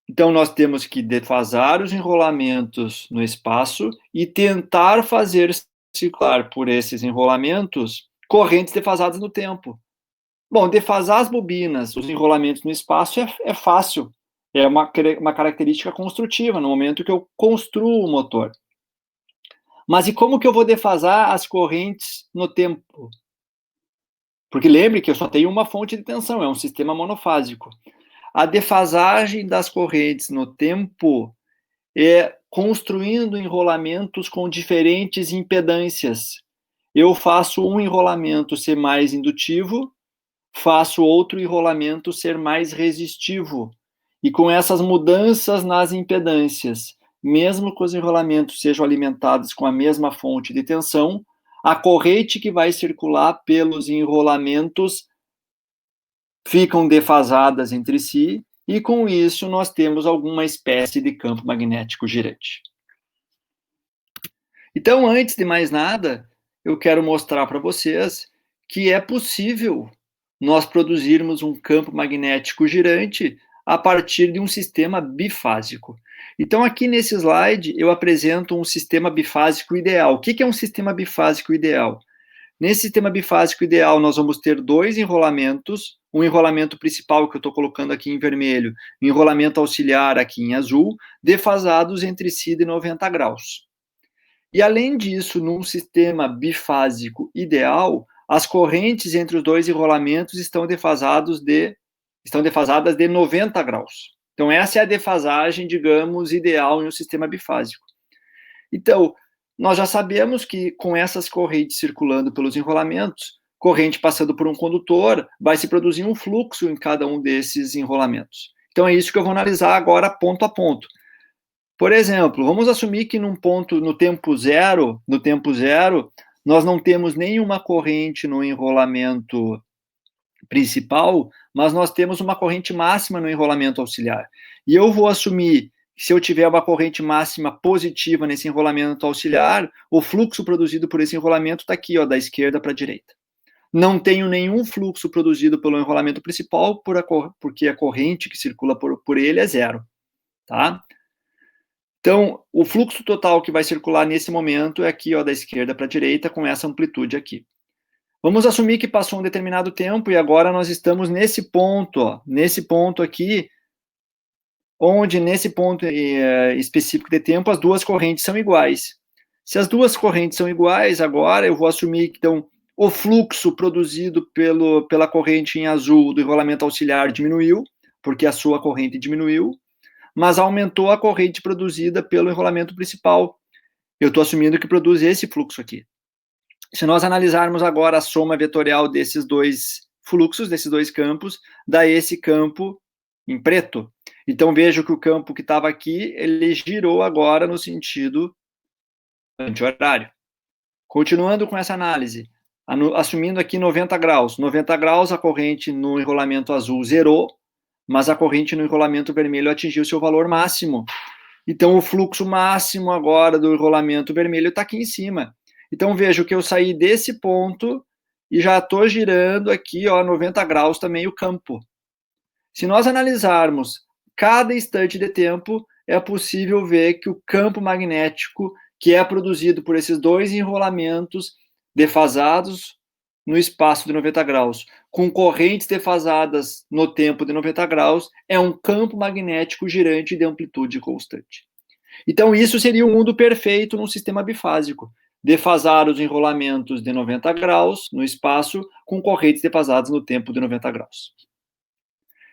Então nós temos que defasar os enrolamentos no espaço e tentar fazer circular por esses enrolamentos correntes defasadas no tempo. Bom, defasar as bobinas, os enrolamentos no espaço é fácil. É uma característica construtiva, no momento que eu construo o motor. Mas e como que eu vou defasar as correntes no tempo? Porque lembre que eu só tenho uma fonte de tensão, é um sistema monofásico. A defasagem das correntes no tempo é construindo enrolamentos com diferentes impedâncias. Eu faço um enrolamento ser mais indutivo, faço outro enrolamento ser mais resistivo. E com essas mudanças nas impedâncias, mesmo que os enrolamentos sejam alimentados com a mesma fonte de tensão, a corrente que vai circular pelos enrolamentos ficam defasadas entre si, e com isso nós temos alguma espécie de campo magnético girante. Então, antes de mais nada, eu quero mostrar para vocês que é possível nós produzirmos um campo magnético girante a partir de um sistema bifásico. Então, aqui nesse slide, eu apresento um sistema bifásico ideal. O que é um sistema bifásico ideal? Nesse sistema bifásico ideal, nós vamos ter 2 enrolamentos, um enrolamento principal, que eu estou colocando aqui em vermelho, um enrolamento auxiliar aqui em azul, defasados entre si de 90 graus. E, além disso, num sistema bifásico ideal, as correntes entre os 2 enrolamentos estão defasadas de 90 graus. Então, essa é a defasagem, digamos, ideal em um sistema bifásico. Então, nós já sabemos que com essas correntes circulando pelos enrolamentos, corrente passando por um condutor, vai se produzir um fluxo em cada um desses enrolamentos. Então, é isso que eu vou analisar agora ponto a ponto. Por exemplo, vamos assumir que no tempo zero, nós não temos nenhuma corrente no enrolamento principal, mas nós temos uma corrente máxima no enrolamento auxiliar. E eu vou assumir que se eu tiver uma corrente máxima positiva nesse enrolamento auxiliar, o fluxo produzido por esse enrolamento está aqui, ó, da esquerda para a direita. Não tenho nenhum fluxo produzido pelo enrolamento principal, porque a corrente que circula por ele é zero, tá? Então, o fluxo total que vai circular nesse momento é aqui, ó, da esquerda para a direita, com essa amplitude aqui. Vamos assumir que passou um determinado tempo e agora nós estamos nesse ponto, ó, nesse ponto aqui, onde nesse ponto específico de tempo as duas correntes são iguais. Se as duas correntes são iguais, agora eu vou assumir que então, o fluxo produzido pela corrente em azul do enrolamento auxiliar diminuiu, porque a sua corrente diminuiu, mas aumentou a corrente produzida pelo enrolamento principal. Eu estou assumindo que produz esse fluxo aqui. Se nós analisarmos agora a soma vetorial desses dois fluxos, desses dois campos, dá esse campo em preto. Então, vejo que o campo que estava aqui, ele girou agora no sentido anti-horário. Continuando com essa análise, assumindo aqui 90 graus. 90 graus, a corrente no enrolamento azul zerou, mas a corrente no enrolamento vermelho atingiu seu valor máximo. Então, o fluxo máximo agora do enrolamento vermelho está aqui em cima. Então, vejo que eu saí desse ponto e já estou girando aqui, ó, 90 graus também o campo. Se nós analisarmos cada instante de tempo, é possível ver que o campo magnético que é produzido por esses dois enrolamentos defasados no espaço de 90 graus, com correntes defasadas no tempo de 90 graus, é um campo magnético girante de amplitude constante. Então, isso seria o mundo perfeito num sistema bifásico. Defasar os enrolamentos de 90 graus no espaço com correntes defasadas no tempo de 90 graus.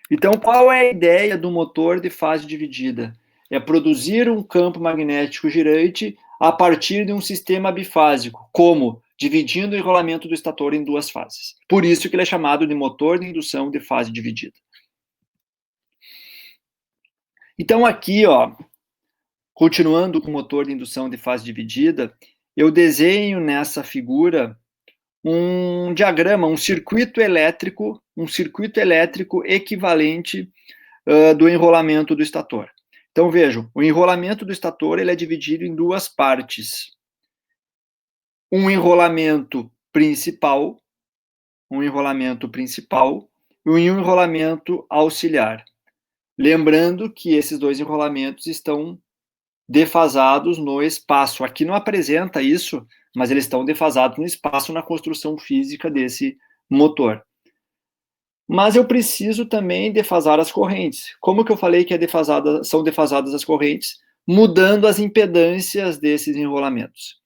Então, qual é a ideia do motor de fase dividida? É produzir um campo magnético girante a partir de um sistema bifásico. Como? Dividindo o enrolamento do estator em duas fases. Por isso que ele é chamado de motor de indução de fase dividida. Então, aqui, ó, continuando com o motor de indução de fase dividida, eu desenho nessa figura um diagrama, um circuito elétrico equivalente do enrolamento do estator. Então, vejam, o enrolamento do estator ele é dividido em duas partes. Um enrolamento principal e um enrolamento auxiliar. Lembrando que esses dois enrolamentos estão defasados no espaço. Aqui não apresenta isso, mas eles estão defasados no espaço na construção física desse motor. Mas eu preciso também defasar as correntes. Como que eu falei que são defasadas as correntes? Mudando as impedâncias desses enrolamentos.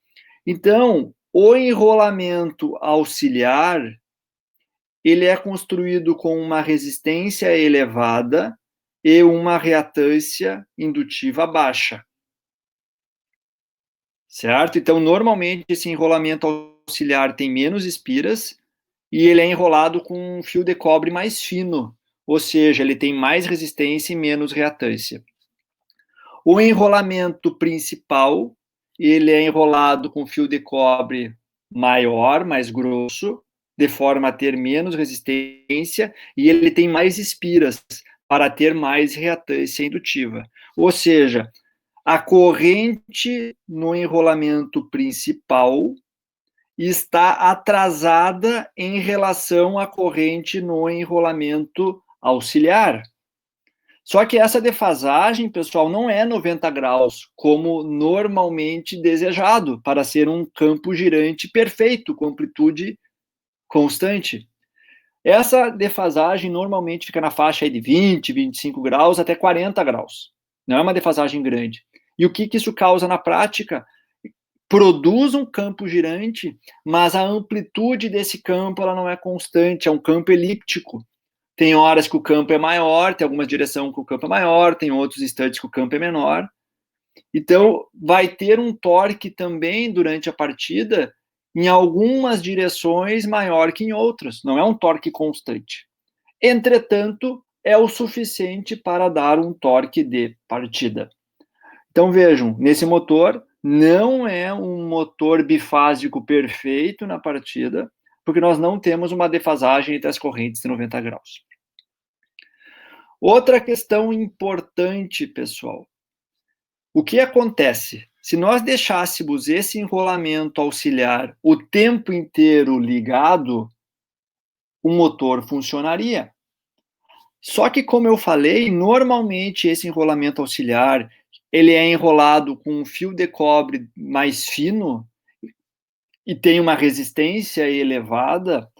Então, o enrolamento auxiliar, ele é construído com uma resistência elevada e uma reatância indutiva baixa. Certo? Então, normalmente, esse enrolamento auxiliar tem menos espiras e ele é enrolado com um fio de cobre mais fino, ou seja, ele tem mais resistência e menos reatância. O enrolamento principal, ele é enrolado com fio de cobre maior, mais grosso, de forma a ter menos resistência, e ele tem mais espiras, para ter mais reatância indutiva. Ou seja, a corrente no enrolamento principal está atrasada em relação à corrente no enrolamento auxiliar. Só que essa defasagem, pessoal, não é 90 graus, como normalmente desejado, para ser um campo girante perfeito, com amplitude constante. Essa defasagem normalmente fica na faixa de 20, 25 graus até 40 graus. Não é uma defasagem grande. E o que isso causa na prática? Produz um campo girante, mas a amplitude desse campo ela não é constante, é um campo elíptico. Tem horas que o campo é maior, tem algumas direções que o campo é maior, tem outros instantes que o campo é menor. Então, vai ter um torque também durante a partida, em algumas direções maior que em outras. Não é um torque constante. Entretanto, é o suficiente para dar um torque de partida. Então, vejam, nesse motor, não é um motor bifásico perfeito na partida, porque nós não temos uma defasagem entre as correntes de 90 graus. Outra questão importante, pessoal. O que acontece? Se nós deixássemos esse enrolamento auxiliar o tempo inteiro ligado, o motor funcionaria. Só que, como eu falei, normalmente esse enrolamento auxiliar, ele é enrolado com um fio de cobre mais fino e tem uma resistência elevada.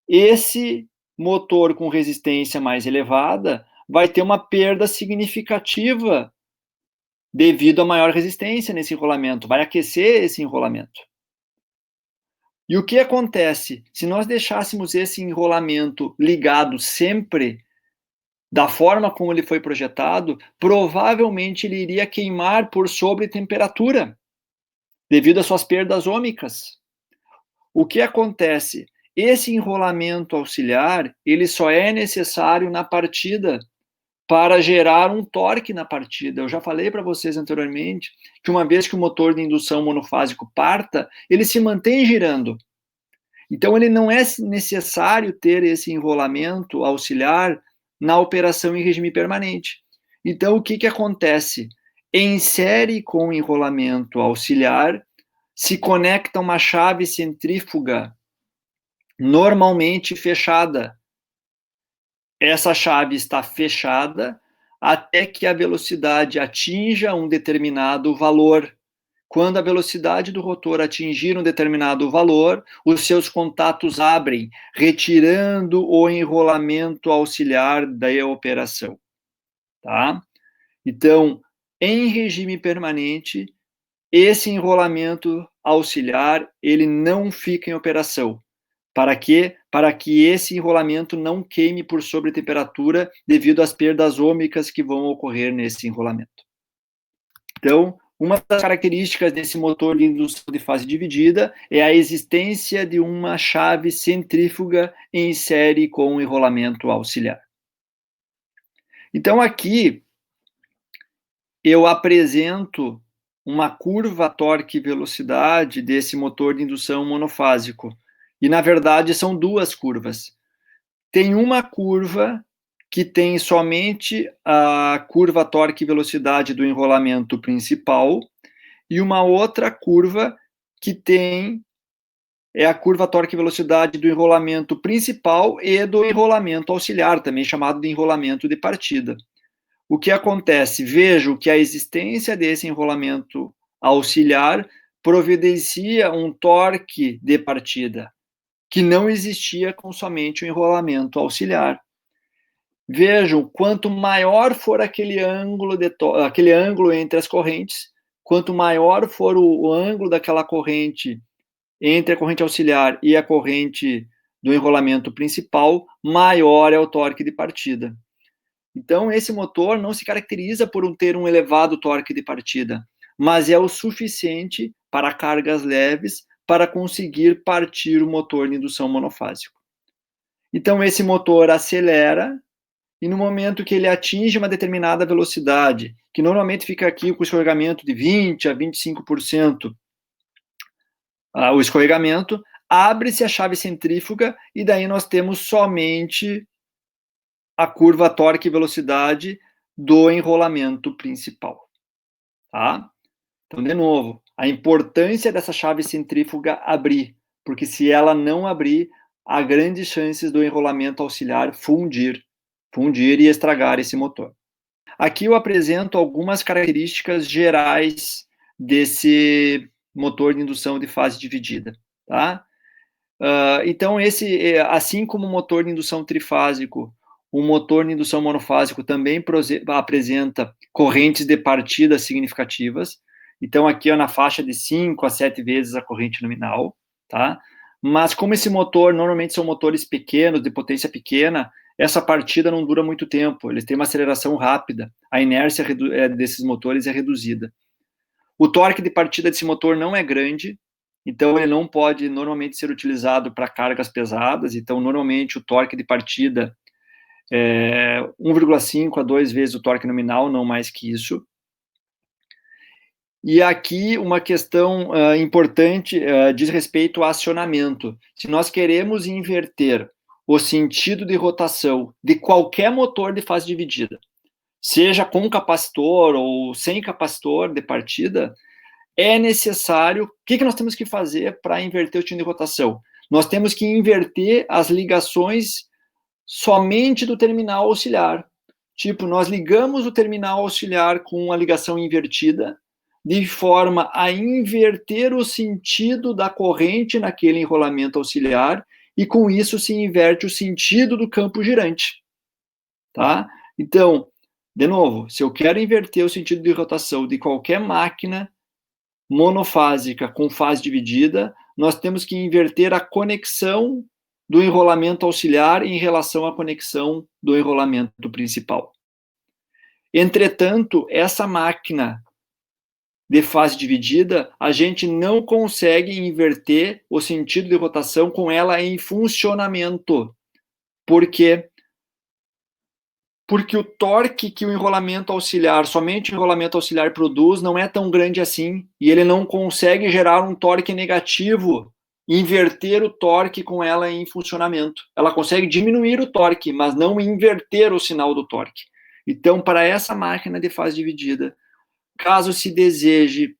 Esse motor com resistência mais elevada vai ter uma perda significativa devido à maior resistência nesse enrolamento, vai aquecer esse enrolamento. E o que acontece? Se nós deixássemos esse enrolamento ligado sempre da forma como ele foi projetado, provavelmente ele iria queimar por sobretemperatura, devido às suas perdas ômicas. O que acontece? Esse enrolamento auxiliar, ele só é necessário na partida para gerar um torque na partida. Eu já falei para vocês anteriormente que uma vez que o motor de indução monofásico parta, ele se mantém girando. Então, ele não é necessário ter esse enrolamento auxiliar na operação em regime permanente. Então, o que acontece? Em série com enrolamento auxiliar, se conecta uma chave centrífuga normalmente fechada. Essa chave está fechada até que a velocidade atinja um determinado valor. Quando a velocidade do rotor atingir um determinado valor, os seus contatos abrem, retirando o enrolamento auxiliar da operação. Tá? Então, em regime permanente, esse enrolamento auxiliar, ele não fica em operação. Para quê? Para que esse enrolamento não queime por sobretemperatura devido às perdas ômicas que vão ocorrer nesse enrolamento. Então, uma das características desse motor de indução de fase dividida é a existência de uma chave centrífuga em série com um enrolamento auxiliar. Então, aqui eu apresento uma curva torque-velocidade desse motor de indução monofásico. E, na verdade, são duas curvas. Tem uma curva que tem somente a curva torque-velocidade do enrolamento principal e uma outra curva que tem a curva torque-velocidade do enrolamento principal e do enrolamento auxiliar, também chamado de enrolamento de partida. O que acontece? Vejo que a existência desse enrolamento auxiliar providencia um torque de partida, que não existia com somente o enrolamento auxiliar. Vejam, quanto maior for aquele ângulo entre as correntes, quanto maior for o ângulo daquela corrente entre a corrente auxiliar e a corrente do enrolamento principal, maior é o torque de partida. Então, esse motor não se caracteriza por ter um elevado torque de partida, mas é o suficiente para cargas leves para conseguir partir o motor de indução monofásico. Então, esse motor acelera e no momento que ele atinge uma determinada velocidade, que normalmente fica aqui com o escorregamento de 20% a 25%, o escorregamento, abre-se a chave centrífuga e daí nós temos somente a curva torque-velocidade do enrolamento principal. Tá? Então, de novo, a importância dessa chave centrífuga abrir, porque se ela não abrir, há grandes chances do enrolamento auxiliar fundir e estragar esse motor. Aqui eu apresento algumas características gerais desse motor de indução de fase dividida, tá? Então, assim como o motor de indução trifásico, o motor de indução monofásico também apresenta correntes de partida significativas. Então, aqui na faixa de 5 a 7 vezes a corrente nominal, tá? Mas como esse motor normalmente são motores pequenos, de potência pequena, essa partida não dura muito tempo, eles têm uma aceleração rápida, a inércia desses motores é reduzida. O torque de partida desse motor não é grande, então ele não pode normalmente ser utilizado para cargas pesadas, então normalmente o torque de partida é 1,5 a 2 vezes o torque nominal, não mais que isso. E aqui uma questão importante diz respeito ao acionamento. Se nós queremos inverter o sentido de rotação de qualquer motor de fase dividida, seja com capacitor ou sem capacitor de partida, é necessário. O que nós temos que fazer para inverter o sentido de rotação? Nós temos que inverter as ligações somente do terminal auxiliar. Tipo, nós ligamos o terminal auxiliar com a ligação invertida, de forma a inverter o sentido da corrente naquele enrolamento auxiliar, e com isso se inverte o sentido do campo girante. Tá? Então, de novo, se eu quero inverter o sentido de rotação de qualquer máquina monofásica com fase dividida, nós temos que inverter a conexão do enrolamento auxiliar em relação à conexão do enrolamento principal. Entretanto, essa máquina de fase dividida, a gente não consegue inverter o sentido de rotação com ela em funcionamento. Por quê? Porque o torque que o enrolamento auxiliar, somente o enrolamento auxiliar produz, não é tão grande assim, e ele não consegue gerar um torque negativo, inverter o torque com ela em funcionamento. Ela consegue diminuir o torque, mas não inverter o sinal do torque. Então, para essa máquina de fase dividida, caso se deseje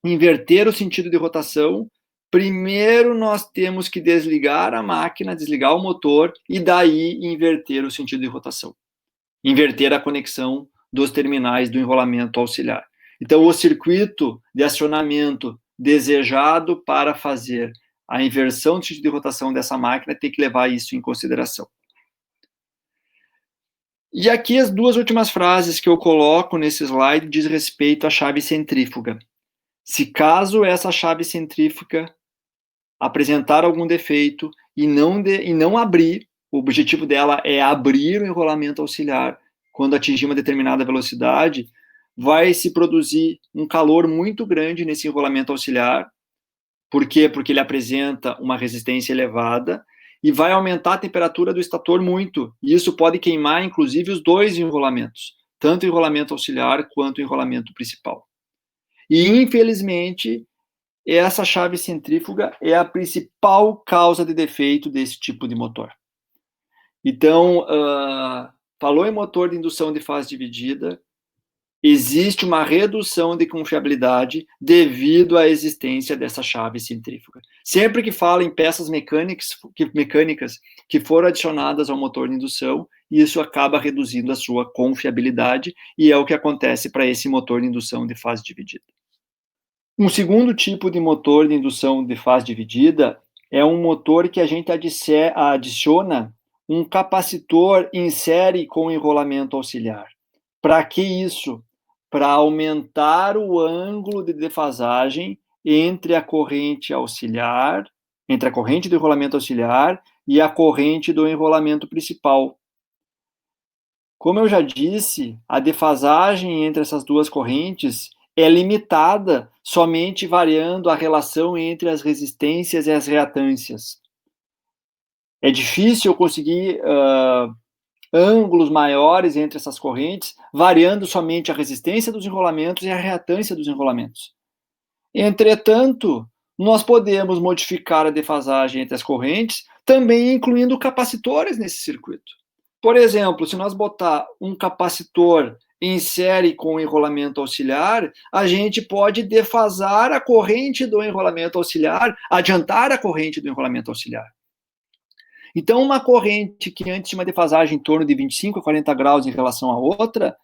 inverter o sentido de rotação, primeiro nós temos que desligar a máquina, desligar o motor, e daí inverter o sentido de rotação. Inverter a conexão dos terminais do enrolamento auxiliar. Então, o circuito de acionamento desejado para fazer a inversão do sentido de rotação dessa máquina tem que levar isso em consideração. E aqui as duas últimas frases que eu coloco nesse slide diz respeito à chave centrífuga. Se caso essa chave centrífuga apresentar algum defeito e não abrir, o objetivo dela é abrir o enrolamento auxiliar quando atingir uma determinada velocidade, vai se produzir um calor muito grande nesse enrolamento auxiliar. Por quê? Porque ele apresenta uma resistência elevada e vai aumentar a temperatura do estator muito. E isso pode queimar, inclusive, os dois enrolamentos, tanto o enrolamento auxiliar quanto o enrolamento principal. E, infelizmente, essa chave centrífuga é a principal causa de defeito desse tipo de motor. Então, falou em motor de indução de fase dividida, existe uma redução de confiabilidade devido à existência dessa chave centrífuga. Sempre que fala em peças mecânicas que foram adicionadas ao motor de indução, isso acaba reduzindo a sua confiabilidade, e é o que acontece para esse motor de indução de fase dividida. Um segundo tipo de motor de indução de fase dividida é um motor que a gente adiciona um capacitor em série com enrolamento auxiliar. Para que isso? Para aumentar o ângulo de defasagem entre a corrente auxiliar, entre a corrente do enrolamento auxiliar e a corrente do enrolamento principal. Como eu já disse, a defasagem entre essas duas correntes é limitada somente variando a relação entre as resistências e as reatâncias. É difícil conseguir ângulos maiores entre essas correntes, variando somente a resistência dos enrolamentos e a reatância dos enrolamentos. Entretanto, nós podemos modificar a defasagem entre as correntes, também incluindo capacitores nesse circuito. Por exemplo, se nós botar um capacitor em série com enrolamento auxiliar, a gente pode defasar a corrente do enrolamento auxiliar, adiantar a corrente do enrolamento auxiliar. Então, uma corrente que antes tinha uma defasagem em torno de 25 a 40 graus em relação à outra,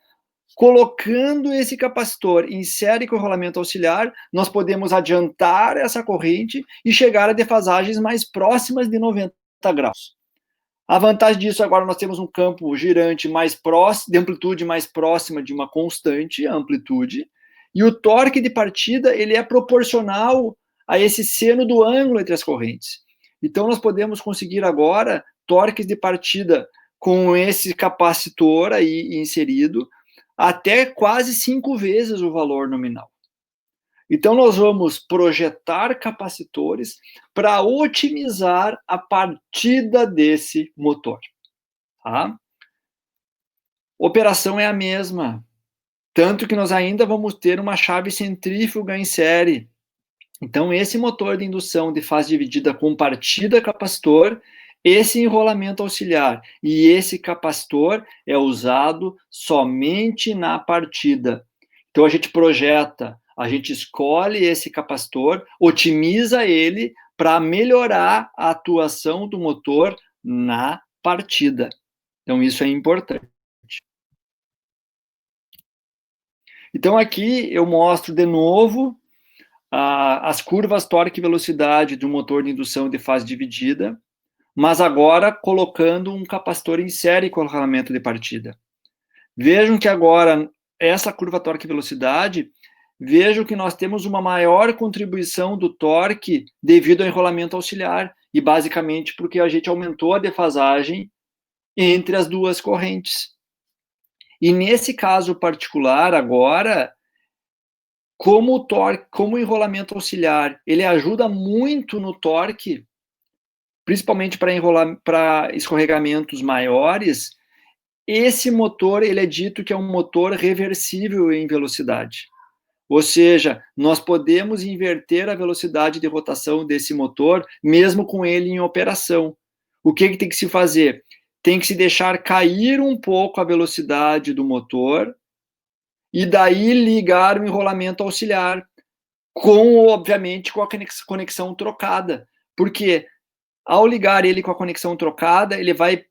colocando esse capacitor em série com enrolamento auxiliar, nós podemos adiantar essa corrente e chegar a defasagens mais próximas de 90 graus. A vantagem disso, agora nós temos um campo girante mais próximo, de amplitude mais próxima de uma constante amplitude, e o torque de partida ele é proporcional a esse seno do ângulo entre as correntes. Então, nós podemos conseguir agora torques de partida com esse capacitor aí inserido, até quase 5 vezes o valor nominal. Então, nós vamos projetar capacitores para otimizar a partida desse motor. Tá? Operação é a mesma. Tanto que nós ainda vamos ter uma chave centrífuga em série. Então, esse motor de indução de fase dividida com partida capacitor, esse enrolamento auxiliar e esse capacitor é usado somente na partida. Então, a gente projeta, a gente escolhe esse capacitor, otimiza ele para melhorar a atuação do motor na partida. Então, isso é importante. Então, aqui eu mostro de novo as curvas torque e velocidade de um motor de indução de fase dividida, mas agora colocando um capacitor em série com rolamento de partida. Vejam que agora, essa curva torque e velocidade, vejam que nós temos uma maior contribuição do torque devido ao enrolamento auxiliar, e basicamente porque a gente aumentou a defasagem entre as duas correntes. E nesse caso particular, agora, como o torque, como o enrolamento auxiliar, ele ajuda muito no torque, principalmente para escorregamentos maiores, esse motor, ele é dito que é um motor reversível em velocidade. Ou seja, nós podemos inverter a velocidade de rotação desse motor, mesmo com ele em operação. O que tem que se fazer? Tem que se deixar cair um pouco a velocidade do motor, e daí ligar o enrolamento auxiliar, obviamente, com a conexão trocada. Porque ao ligar ele com a conexão trocada, ele vai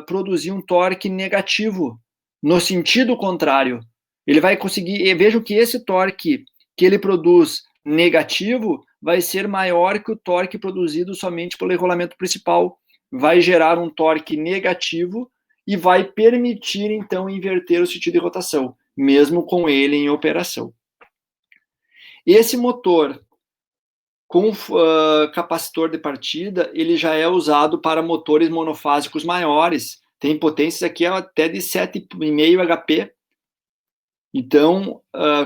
produzir um torque negativo, no sentido contrário. Ele vai conseguir, e vejo que esse torque que ele produz negativo vai ser maior que o torque produzido somente pelo enrolamento principal. Vai gerar um torque negativo e vai permitir, então, inverter o sentido de rotação, mesmo com ele em operação. Esse motor com capacitor de partida, ele já é usado para motores monofásicos maiores. Tem potências aqui até de 7,5 HP. Então,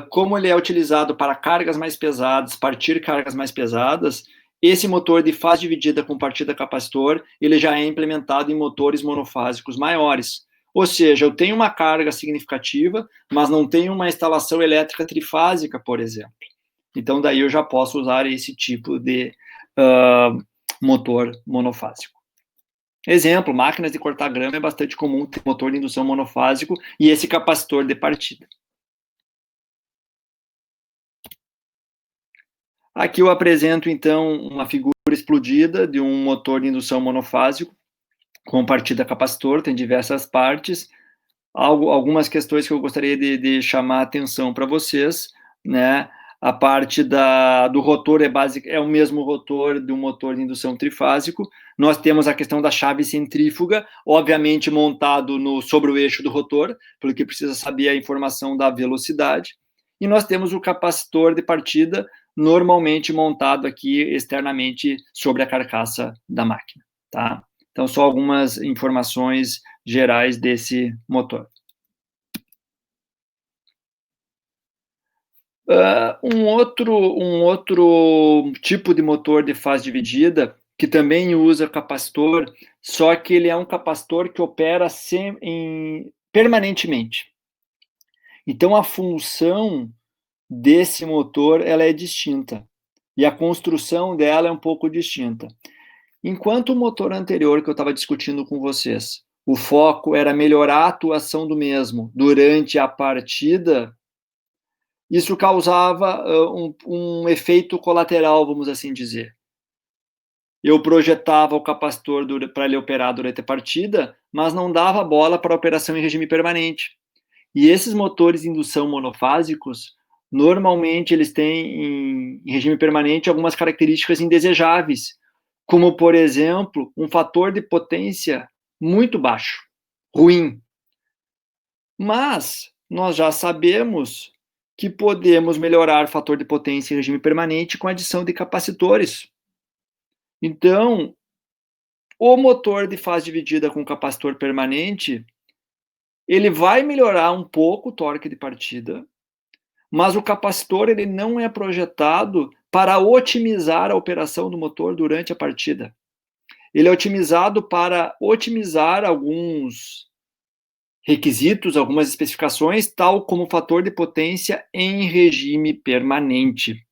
como ele é utilizado para cargas mais pesadas, partir cargas mais pesadas, esse motor de fase dividida com partida capacitor, ele já é implementado em motores monofásicos maiores. Ou seja, eu tenho uma carga significativa, mas não tenho uma instalação elétrica trifásica, por exemplo. Então, daí eu já posso usar esse tipo de motor monofásico. Exemplo, máquinas de cortar grama é bastante comum ter motor de indução monofásico e esse capacitor de partida. Aqui eu apresento, então, uma figura explodida de um motor de indução monofásico com partida capacitor, tem diversas partes. Algumas questões que eu gostaria de chamar a atenção para vocês, né? A parte do rotor é o mesmo rotor de um motor de indução trifásico. Nós temos a questão da chave centrífuga, obviamente montado sobre o eixo do rotor, porque precisa saber a informação da velocidade. E nós temos o capacitor de partida, normalmente montado aqui externamente sobre a carcaça da máquina, tá? Então, só algumas informações gerais desse motor. Um outro tipo de motor de fase dividida, que também usa capacitor, só que ele é um capacitor que opera permanentemente. Então, a função desse motor ela é distinta, e a construção dela é um pouco distinta. Enquanto o motor anterior que eu estava discutindo com vocês, o foco era melhorar a atuação do mesmo durante a partida, isso causava um efeito colateral, vamos assim dizer. Eu projetava o capacitor para ele operar durante a partida, mas não dava bola para a operação em regime permanente. E esses motores de indução monofásicos, normalmente eles têm em regime permanente algumas características indesejáveis, como, por exemplo, um fator de potência muito baixo, ruim. Mas nós já sabemos que podemos melhorar o fator de potência em regime permanente com a adição de capacitores. Então, o motor de fase dividida com capacitor permanente, ele vai melhorar um pouco o torque de partida, mas o capacitor ele não é projetado para otimizar a operação do motor durante a partida. Ele é otimizado para otimizar alguns requisitos, algumas especificações, tal como fator de potência em regime permanente.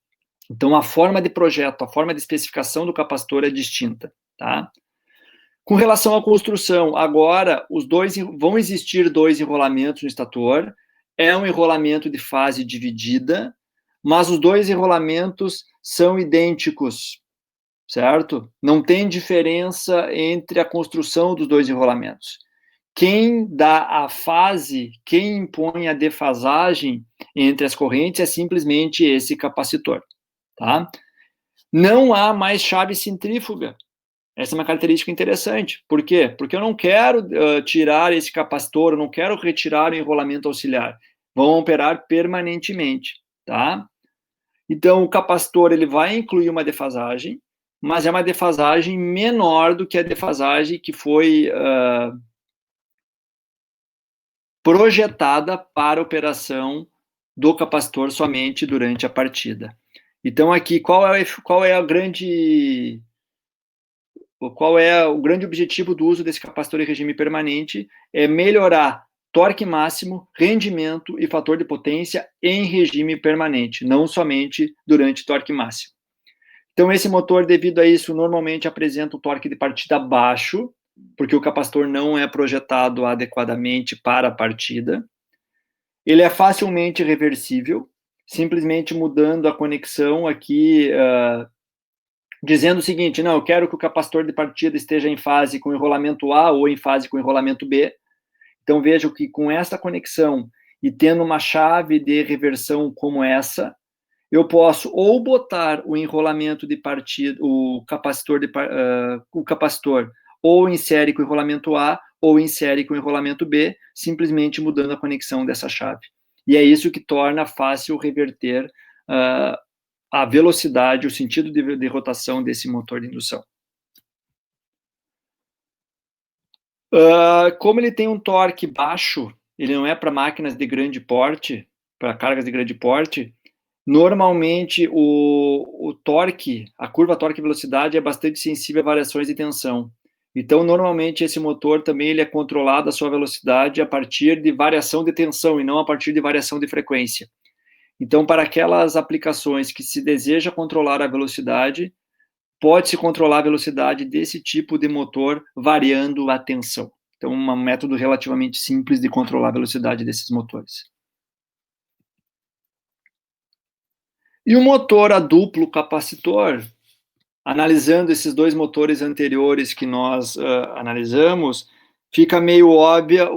Então, a forma de projeto, a forma de especificação do capacitor é distinta, tá? Com relação à construção, agora vão existir dois enrolamentos no estator, é um enrolamento de fase dividida, mas os dois enrolamentos são idênticos, certo? Não tem diferença entre a construção dos dois enrolamentos. Quem dá a fase, quem impõe a defasagem entre as correntes é simplesmente esse capacitor, tá? Não há mais chave centrífuga. Essa é uma característica interessante. Por quê? Porque eu não quero tirar esse capacitor, eu não quero retirar o enrolamento auxiliar. Vão operar permanentemente, tá? Então, o capacitor ele vai incluir uma defasagem, mas é uma defasagem menor do que a defasagem que foi projetada para a operação do capacitor somente durante a partida. Então, aqui, qual é o grande objetivo do uso desse capacitor em regime permanente? É melhorar torque máximo, rendimento e fator de potência em regime permanente, não somente durante torque máximo. Então, esse motor, devido a isso, normalmente apresenta um torque de partida baixo, porque o capacitor não é projetado adequadamente para a partida. Ele é facilmente reversível, simplesmente mudando a conexão aqui, dizendo o seguinte: não, eu quero que o capacitor de partida esteja em fase com o enrolamento A ou em fase com o enrolamento B. Então, vejo que com essa conexão e tendo uma chave de reversão como essa, eu posso ou botar o enrolamento de partida, o capacitor ou em série com o enrolamento A ou em série com o enrolamento B, simplesmente mudando a conexão dessa chave. E é isso que torna fácil reverter a velocidade, o sentido de rotação desse motor de indução. Como ele tem um torque baixo, ele não é para máquinas de grande porte, para cargas de grande porte, normalmente o torque, a curva torque-velocidade é bastante sensível a variações de tensão. Então, normalmente, esse motor também ele é controlado a sua velocidade a partir de variação de tensão e não a partir de variação de frequência. Então, para aquelas aplicações que se deseja controlar a velocidade, pode-se controlar a velocidade desse tipo de motor variando a tensão. Então, um método relativamente simples de controlar a velocidade desses motores. E o motor a duplo capacitor, analisando esses dois motores anteriores que nós analisamos, fica meio óbvia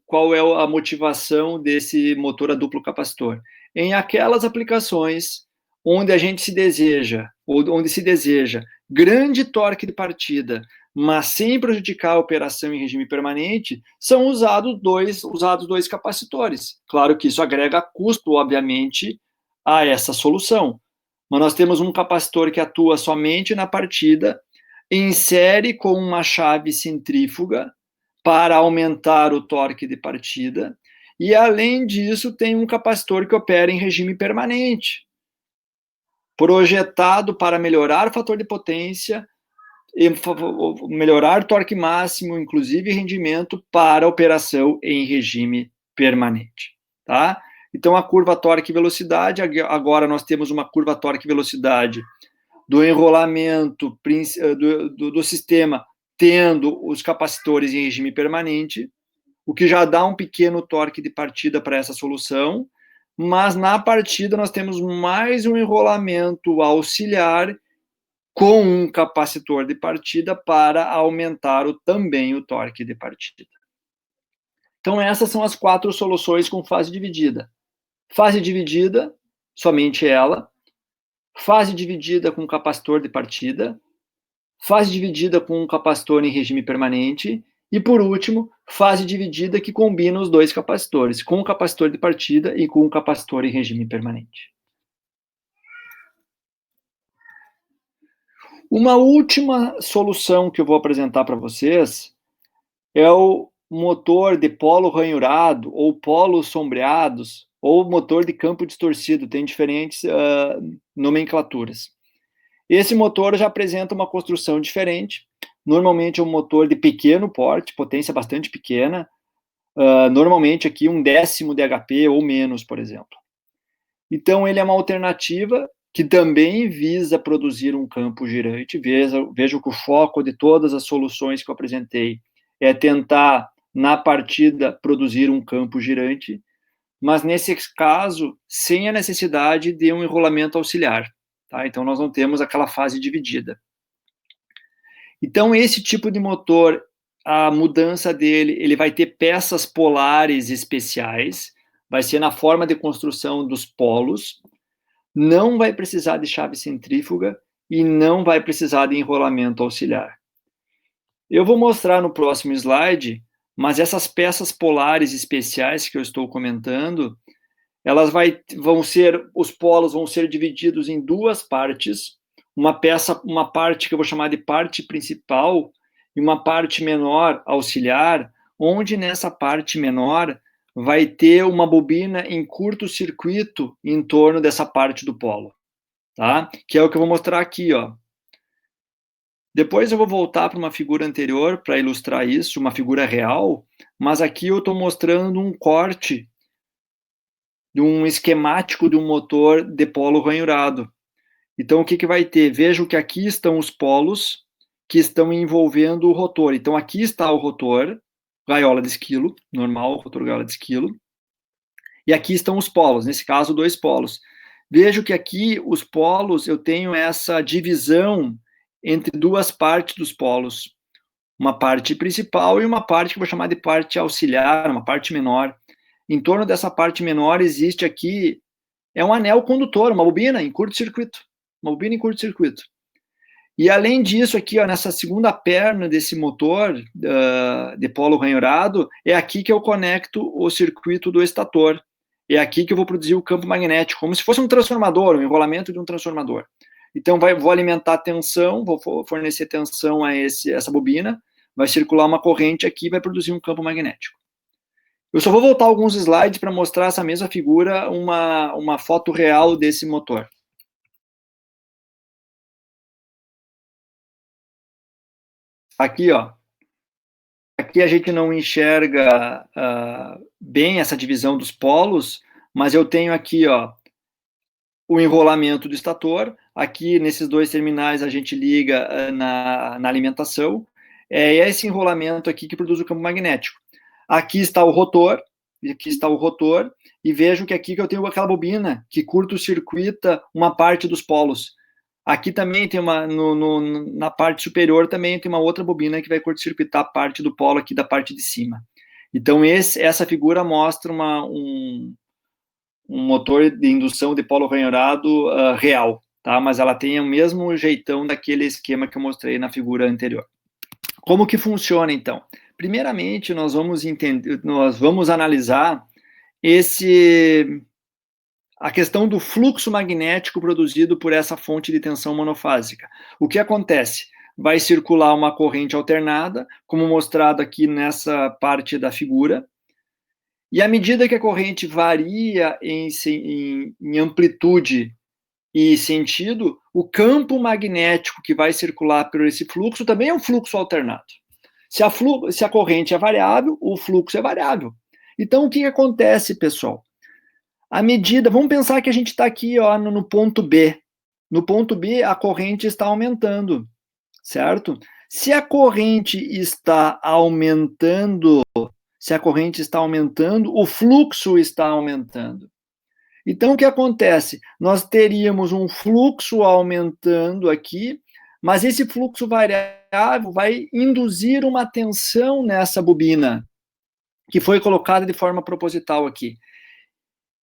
qual é a motivação desse motor a duplo capacitor. Em aquelas aplicações onde a gente se deseja, ou onde se deseja grande torque de partida, mas sem prejudicar a operação em regime permanente, são usados dois capacitores. Claro que isso agrega custo, obviamente, a essa solução. Mas nós temos um capacitor que atua somente na partida, em série com uma chave centrífuga para aumentar o torque de partida, e além disso tem um capacitor que opera em regime permanente, projetado para melhorar o fator de potência, melhorar torque máximo, inclusive rendimento, para operação em regime permanente, tá? Então, a curva torque-velocidade, agora nós temos uma curva torque-velocidade do enrolamento do sistema, tendo os capacitores em regime permanente, o que já dá um pequeno torque de partida para essa solução, mas na partida nós temos mais um enrolamento auxiliar com um capacitor de partida para aumentar também o torque de partida. Então, essas são as 4 soluções com fase dividida. Fase dividida, somente ela. Fase dividida com capacitor de partida. Fase dividida com um capacitor em regime permanente. E, por último, fase dividida que combina os dois capacitores, com o capacitor de partida e com o capacitor em regime permanente. Uma última solução que eu vou apresentar para vocês é o motor de polo ranhurado ou polos sombreados ou motor de campo distorcido, tem diferentes nomenclaturas. Esse motor já apresenta uma construção diferente, normalmente é um motor de pequeno porte, potência bastante pequena, normalmente aqui 1/10 de HP ou menos, por exemplo. Então, ele é uma alternativa que também visa produzir um campo girante. Veja que o foco de todas as soluções que eu apresentei é tentar, na partida, produzir um campo girante, mas nesse caso, sem a necessidade de um enrolamento auxiliar. Tá? Então, nós não temos aquela fase dividida. Então, esse tipo de motor, a mudança dele, ele vai ter peças polares especiais, vai ser na forma de construção dos polos, não vai precisar de chave centrífuga e não vai precisar de enrolamento auxiliar. Eu vou mostrar no próximo slide, mas essas peças polares especiais que eu estou comentando, os polos vão ser divididos em duas partes, uma parte que eu vou chamar de parte principal e uma parte menor auxiliar, onde nessa parte menor vai ter uma bobina em curto-circuito em torno dessa parte do polo, tá? Que é o que eu vou mostrar aqui, ó. Depois eu vou voltar para uma figura anterior para ilustrar isso, uma figura real, mas aqui eu estou mostrando um corte de um esquemático de um motor de polo ranhurado. Então, o que vai ter? Vejam que aqui estão os polos que estão envolvendo o rotor. Então, aqui está o rotor, gaiola de esquilo, normal, rotor gaiola de esquilo. E aqui estão os polos, nesse caso, 2 polos. Vejo que aqui os polos, eu tenho essa divisão entre duas partes dos polos. Uma parte principal e uma parte que eu vou chamar de parte auxiliar, uma parte menor. Em torno dessa parte menor existe aqui, é um anel condutor, uma bobina em curto-circuito. Uma bobina em curto-circuito. E além disso, aqui, ó, nessa segunda perna desse motor de polo ranhurado, é aqui que eu conecto o circuito do estator. É aqui que eu vou produzir o campo magnético, como se fosse um transformador, um enrolamento de um transformador. Então, vou alimentar tensão, vou fornecer tensão a essa bobina, vai circular uma corrente aqui e vai produzir um campo magnético. Eu só vou voltar alguns slides para mostrar essa mesma figura, uma foto real desse motor. Aqui, ó. Aqui a gente não enxerga bem essa divisão dos polos, mas eu tenho aqui, ó, o enrolamento do estator. Aqui, nesses 2 terminais, a gente liga na alimentação. É esse enrolamento aqui que produz o campo magnético. Aqui está o rotor, e vejo que aqui que eu tenho aquela bobina que curto-circuita uma parte dos polos. Aqui também tem na parte superior também tem uma outra bobina que vai curto-circuitar parte do polo aqui da parte de cima. Então, essa figura mostra um motor de indução de polo ranhurado real, tá? Mas ela tem o mesmo jeitão daquele esquema que eu mostrei na figura anterior. Como que funciona, então? Primeiramente, nós vamos analisar a questão do fluxo magnético produzido por essa fonte de tensão monofásica. O que acontece? Vai circular uma corrente alternada, como mostrado aqui nessa parte da figura, e à medida que a corrente varia em amplitude e sentido, o campo magnético que vai circular por esse fluxo também é um fluxo alternado. Se a corrente é variável, o fluxo é variável. Então, o que acontece, pessoal? Vamos pensar que a gente está aqui, ó, no ponto B. No ponto B, a corrente está aumentando, certo? Se a corrente está aumentando, o fluxo está aumentando. Então, o que acontece? Nós teríamos um fluxo aumentando aqui, mas esse fluxo variável vai induzir uma tensão nessa bobina, que foi colocada de forma proposital aqui.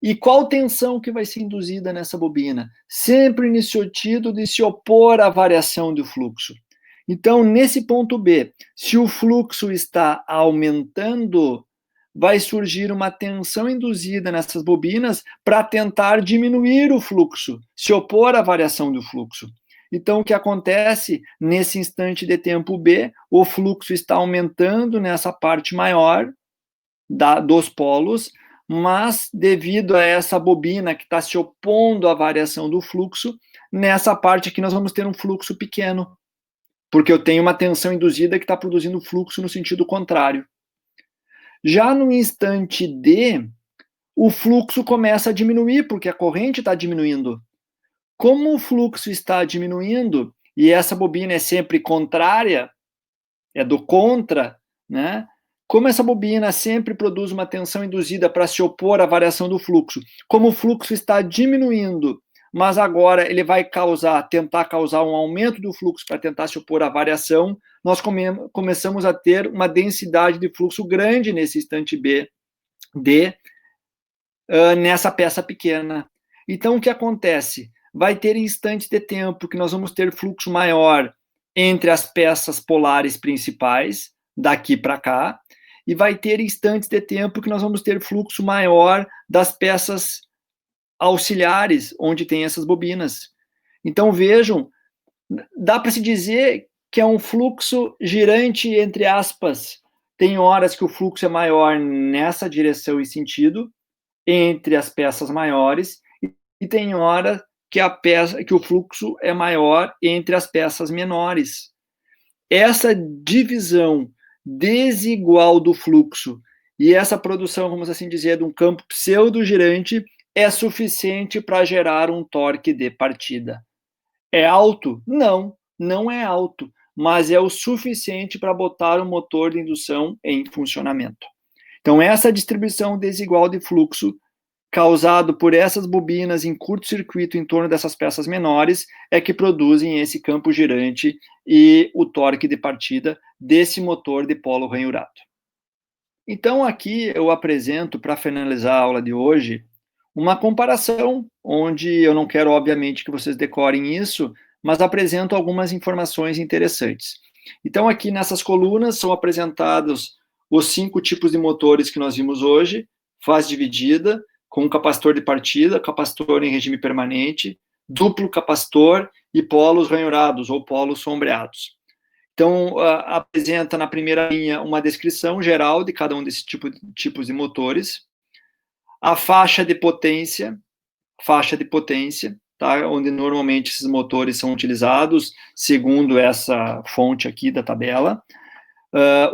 E qual tensão que vai ser induzida nessa bobina? Sempre nesse sentido de se opor à variação do fluxo. Então, nesse ponto B, se o fluxo está aumentando, vai surgir uma tensão induzida nessas bobinas para tentar diminuir o fluxo, se opor à variação do fluxo. Então, o que acontece nesse instante de tempo B, o fluxo está aumentando nessa parte maior dos polos, mas devido a essa bobina que está se opondo à variação do fluxo, nessa parte aqui nós vamos ter um fluxo pequeno, porque eu tenho uma tensão induzida que está produzindo fluxo no sentido contrário. Já no instante D, o fluxo começa a diminuir, porque a corrente está diminuindo. Como o fluxo está diminuindo, e essa bobina é sempre contrária, é do contra, né? Como essa bobina sempre produz uma tensão induzida para se opor à variação do fluxo, como o fluxo está diminuindo, mas agora ele vai tentar causar um aumento do fluxo para tentar se opor à variação, nós começamos a ter uma densidade de fluxo grande nesse instante D, nessa peça pequena. Então, o que acontece? Vai ter instantes de tempo que nós vamos ter fluxo maior entre as peças polares principais, daqui para cá, e vai ter instantes de tempo que nós vamos ter fluxo maior das peças auxiliares, onde tem essas bobinas. Então, vejam, dá para se dizer que é um fluxo girante, entre aspas. Tem horas que o fluxo é maior nessa direção e sentido, entre as peças maiores, e tem hora que o fluxo é maior entre as peças menores. Essa divisão desigual do fluxo e essa produção, vamos assim dizer, de um campo pseudogirante é suficiente para gerar um torque de partida. É alto? Não, não é alto, mas é o suficiente para botar o motor de indução em funcionamento. Então, essa distribuição desigual de fluxo causado por essas bobinas em curto-circuito em torno dessas peças menores é que produzem esse campo girante e o torque de partida desse motor de polo ranhurado. Então, aqui eu apresento, para finalizar a aula de hoje, uma comparação, onde eu não quero, obviamente, que vocês decorem isso, mas apresento algumas informações interessantes. Então, aqui nessas colunas são apresentados os 5 tipos de motores que nós vimos hoje, fase dividida, com capacitor de partida, capacitor em regime permanente, duplo capacitor e polos ranhurados ou polos sombreados. Então, apresenta na primeira linha uma descrição geral de cada um desses tipos de motores, a faixa de potência, tá? Onde normalmente esses motores são utilizados, segundo essa fonte aqui da tabela,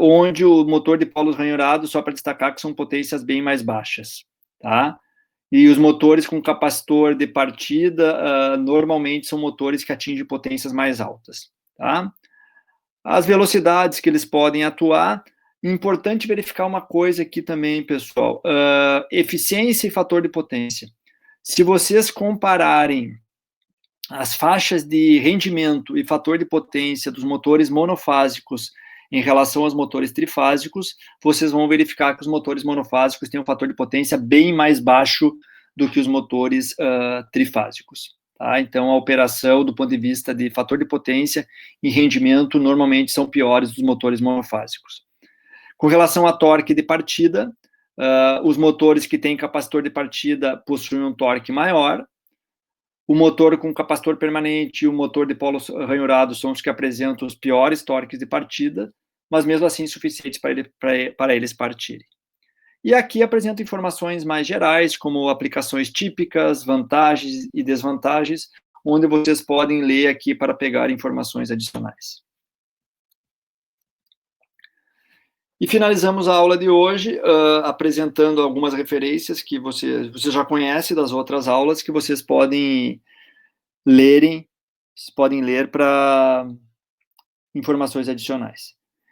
onde o motor de polos ranhurados, só para destacar que são potências bem mais baixas, tá? E os motores com capacitor de partida, normalmente são motores que atingem potências mais altas, tá? As velocidades que eles podem atuar, importante verificar uma coisa aqui também, pessoal, eficiência e fator de potência. Se vocês compararem as faixas de rendimento e fator de potência dos motores monofásicos em relação aos motores trifásicos, vocês vão verificar que os motores monofásicos têm um fator de potência bem mais baixo do que os motores trifásicos. Tá? Então, a operação, do ponto de vista de fator de potência e rendimento, normalmente são piores dos motores monofásicos. Com relação a torque de partida, os motores que têm capacitor de partida possuem um torque maior. O motor com capacitor permanente e o motor de polo ranhurado são os que apresentam os piores torques de partida, mas mesmo assim suficientes para eles partirem. E aqui apresento informações mais gerais, como aplicações típicas, vantagens e desvantagens, onde vocês podem ler aqui para pegar informações adicionais. E finalizamos a aula de hoje apresentando algumas referências que você já conhece das outras aulas, que vocês podem ler para informações adicionais.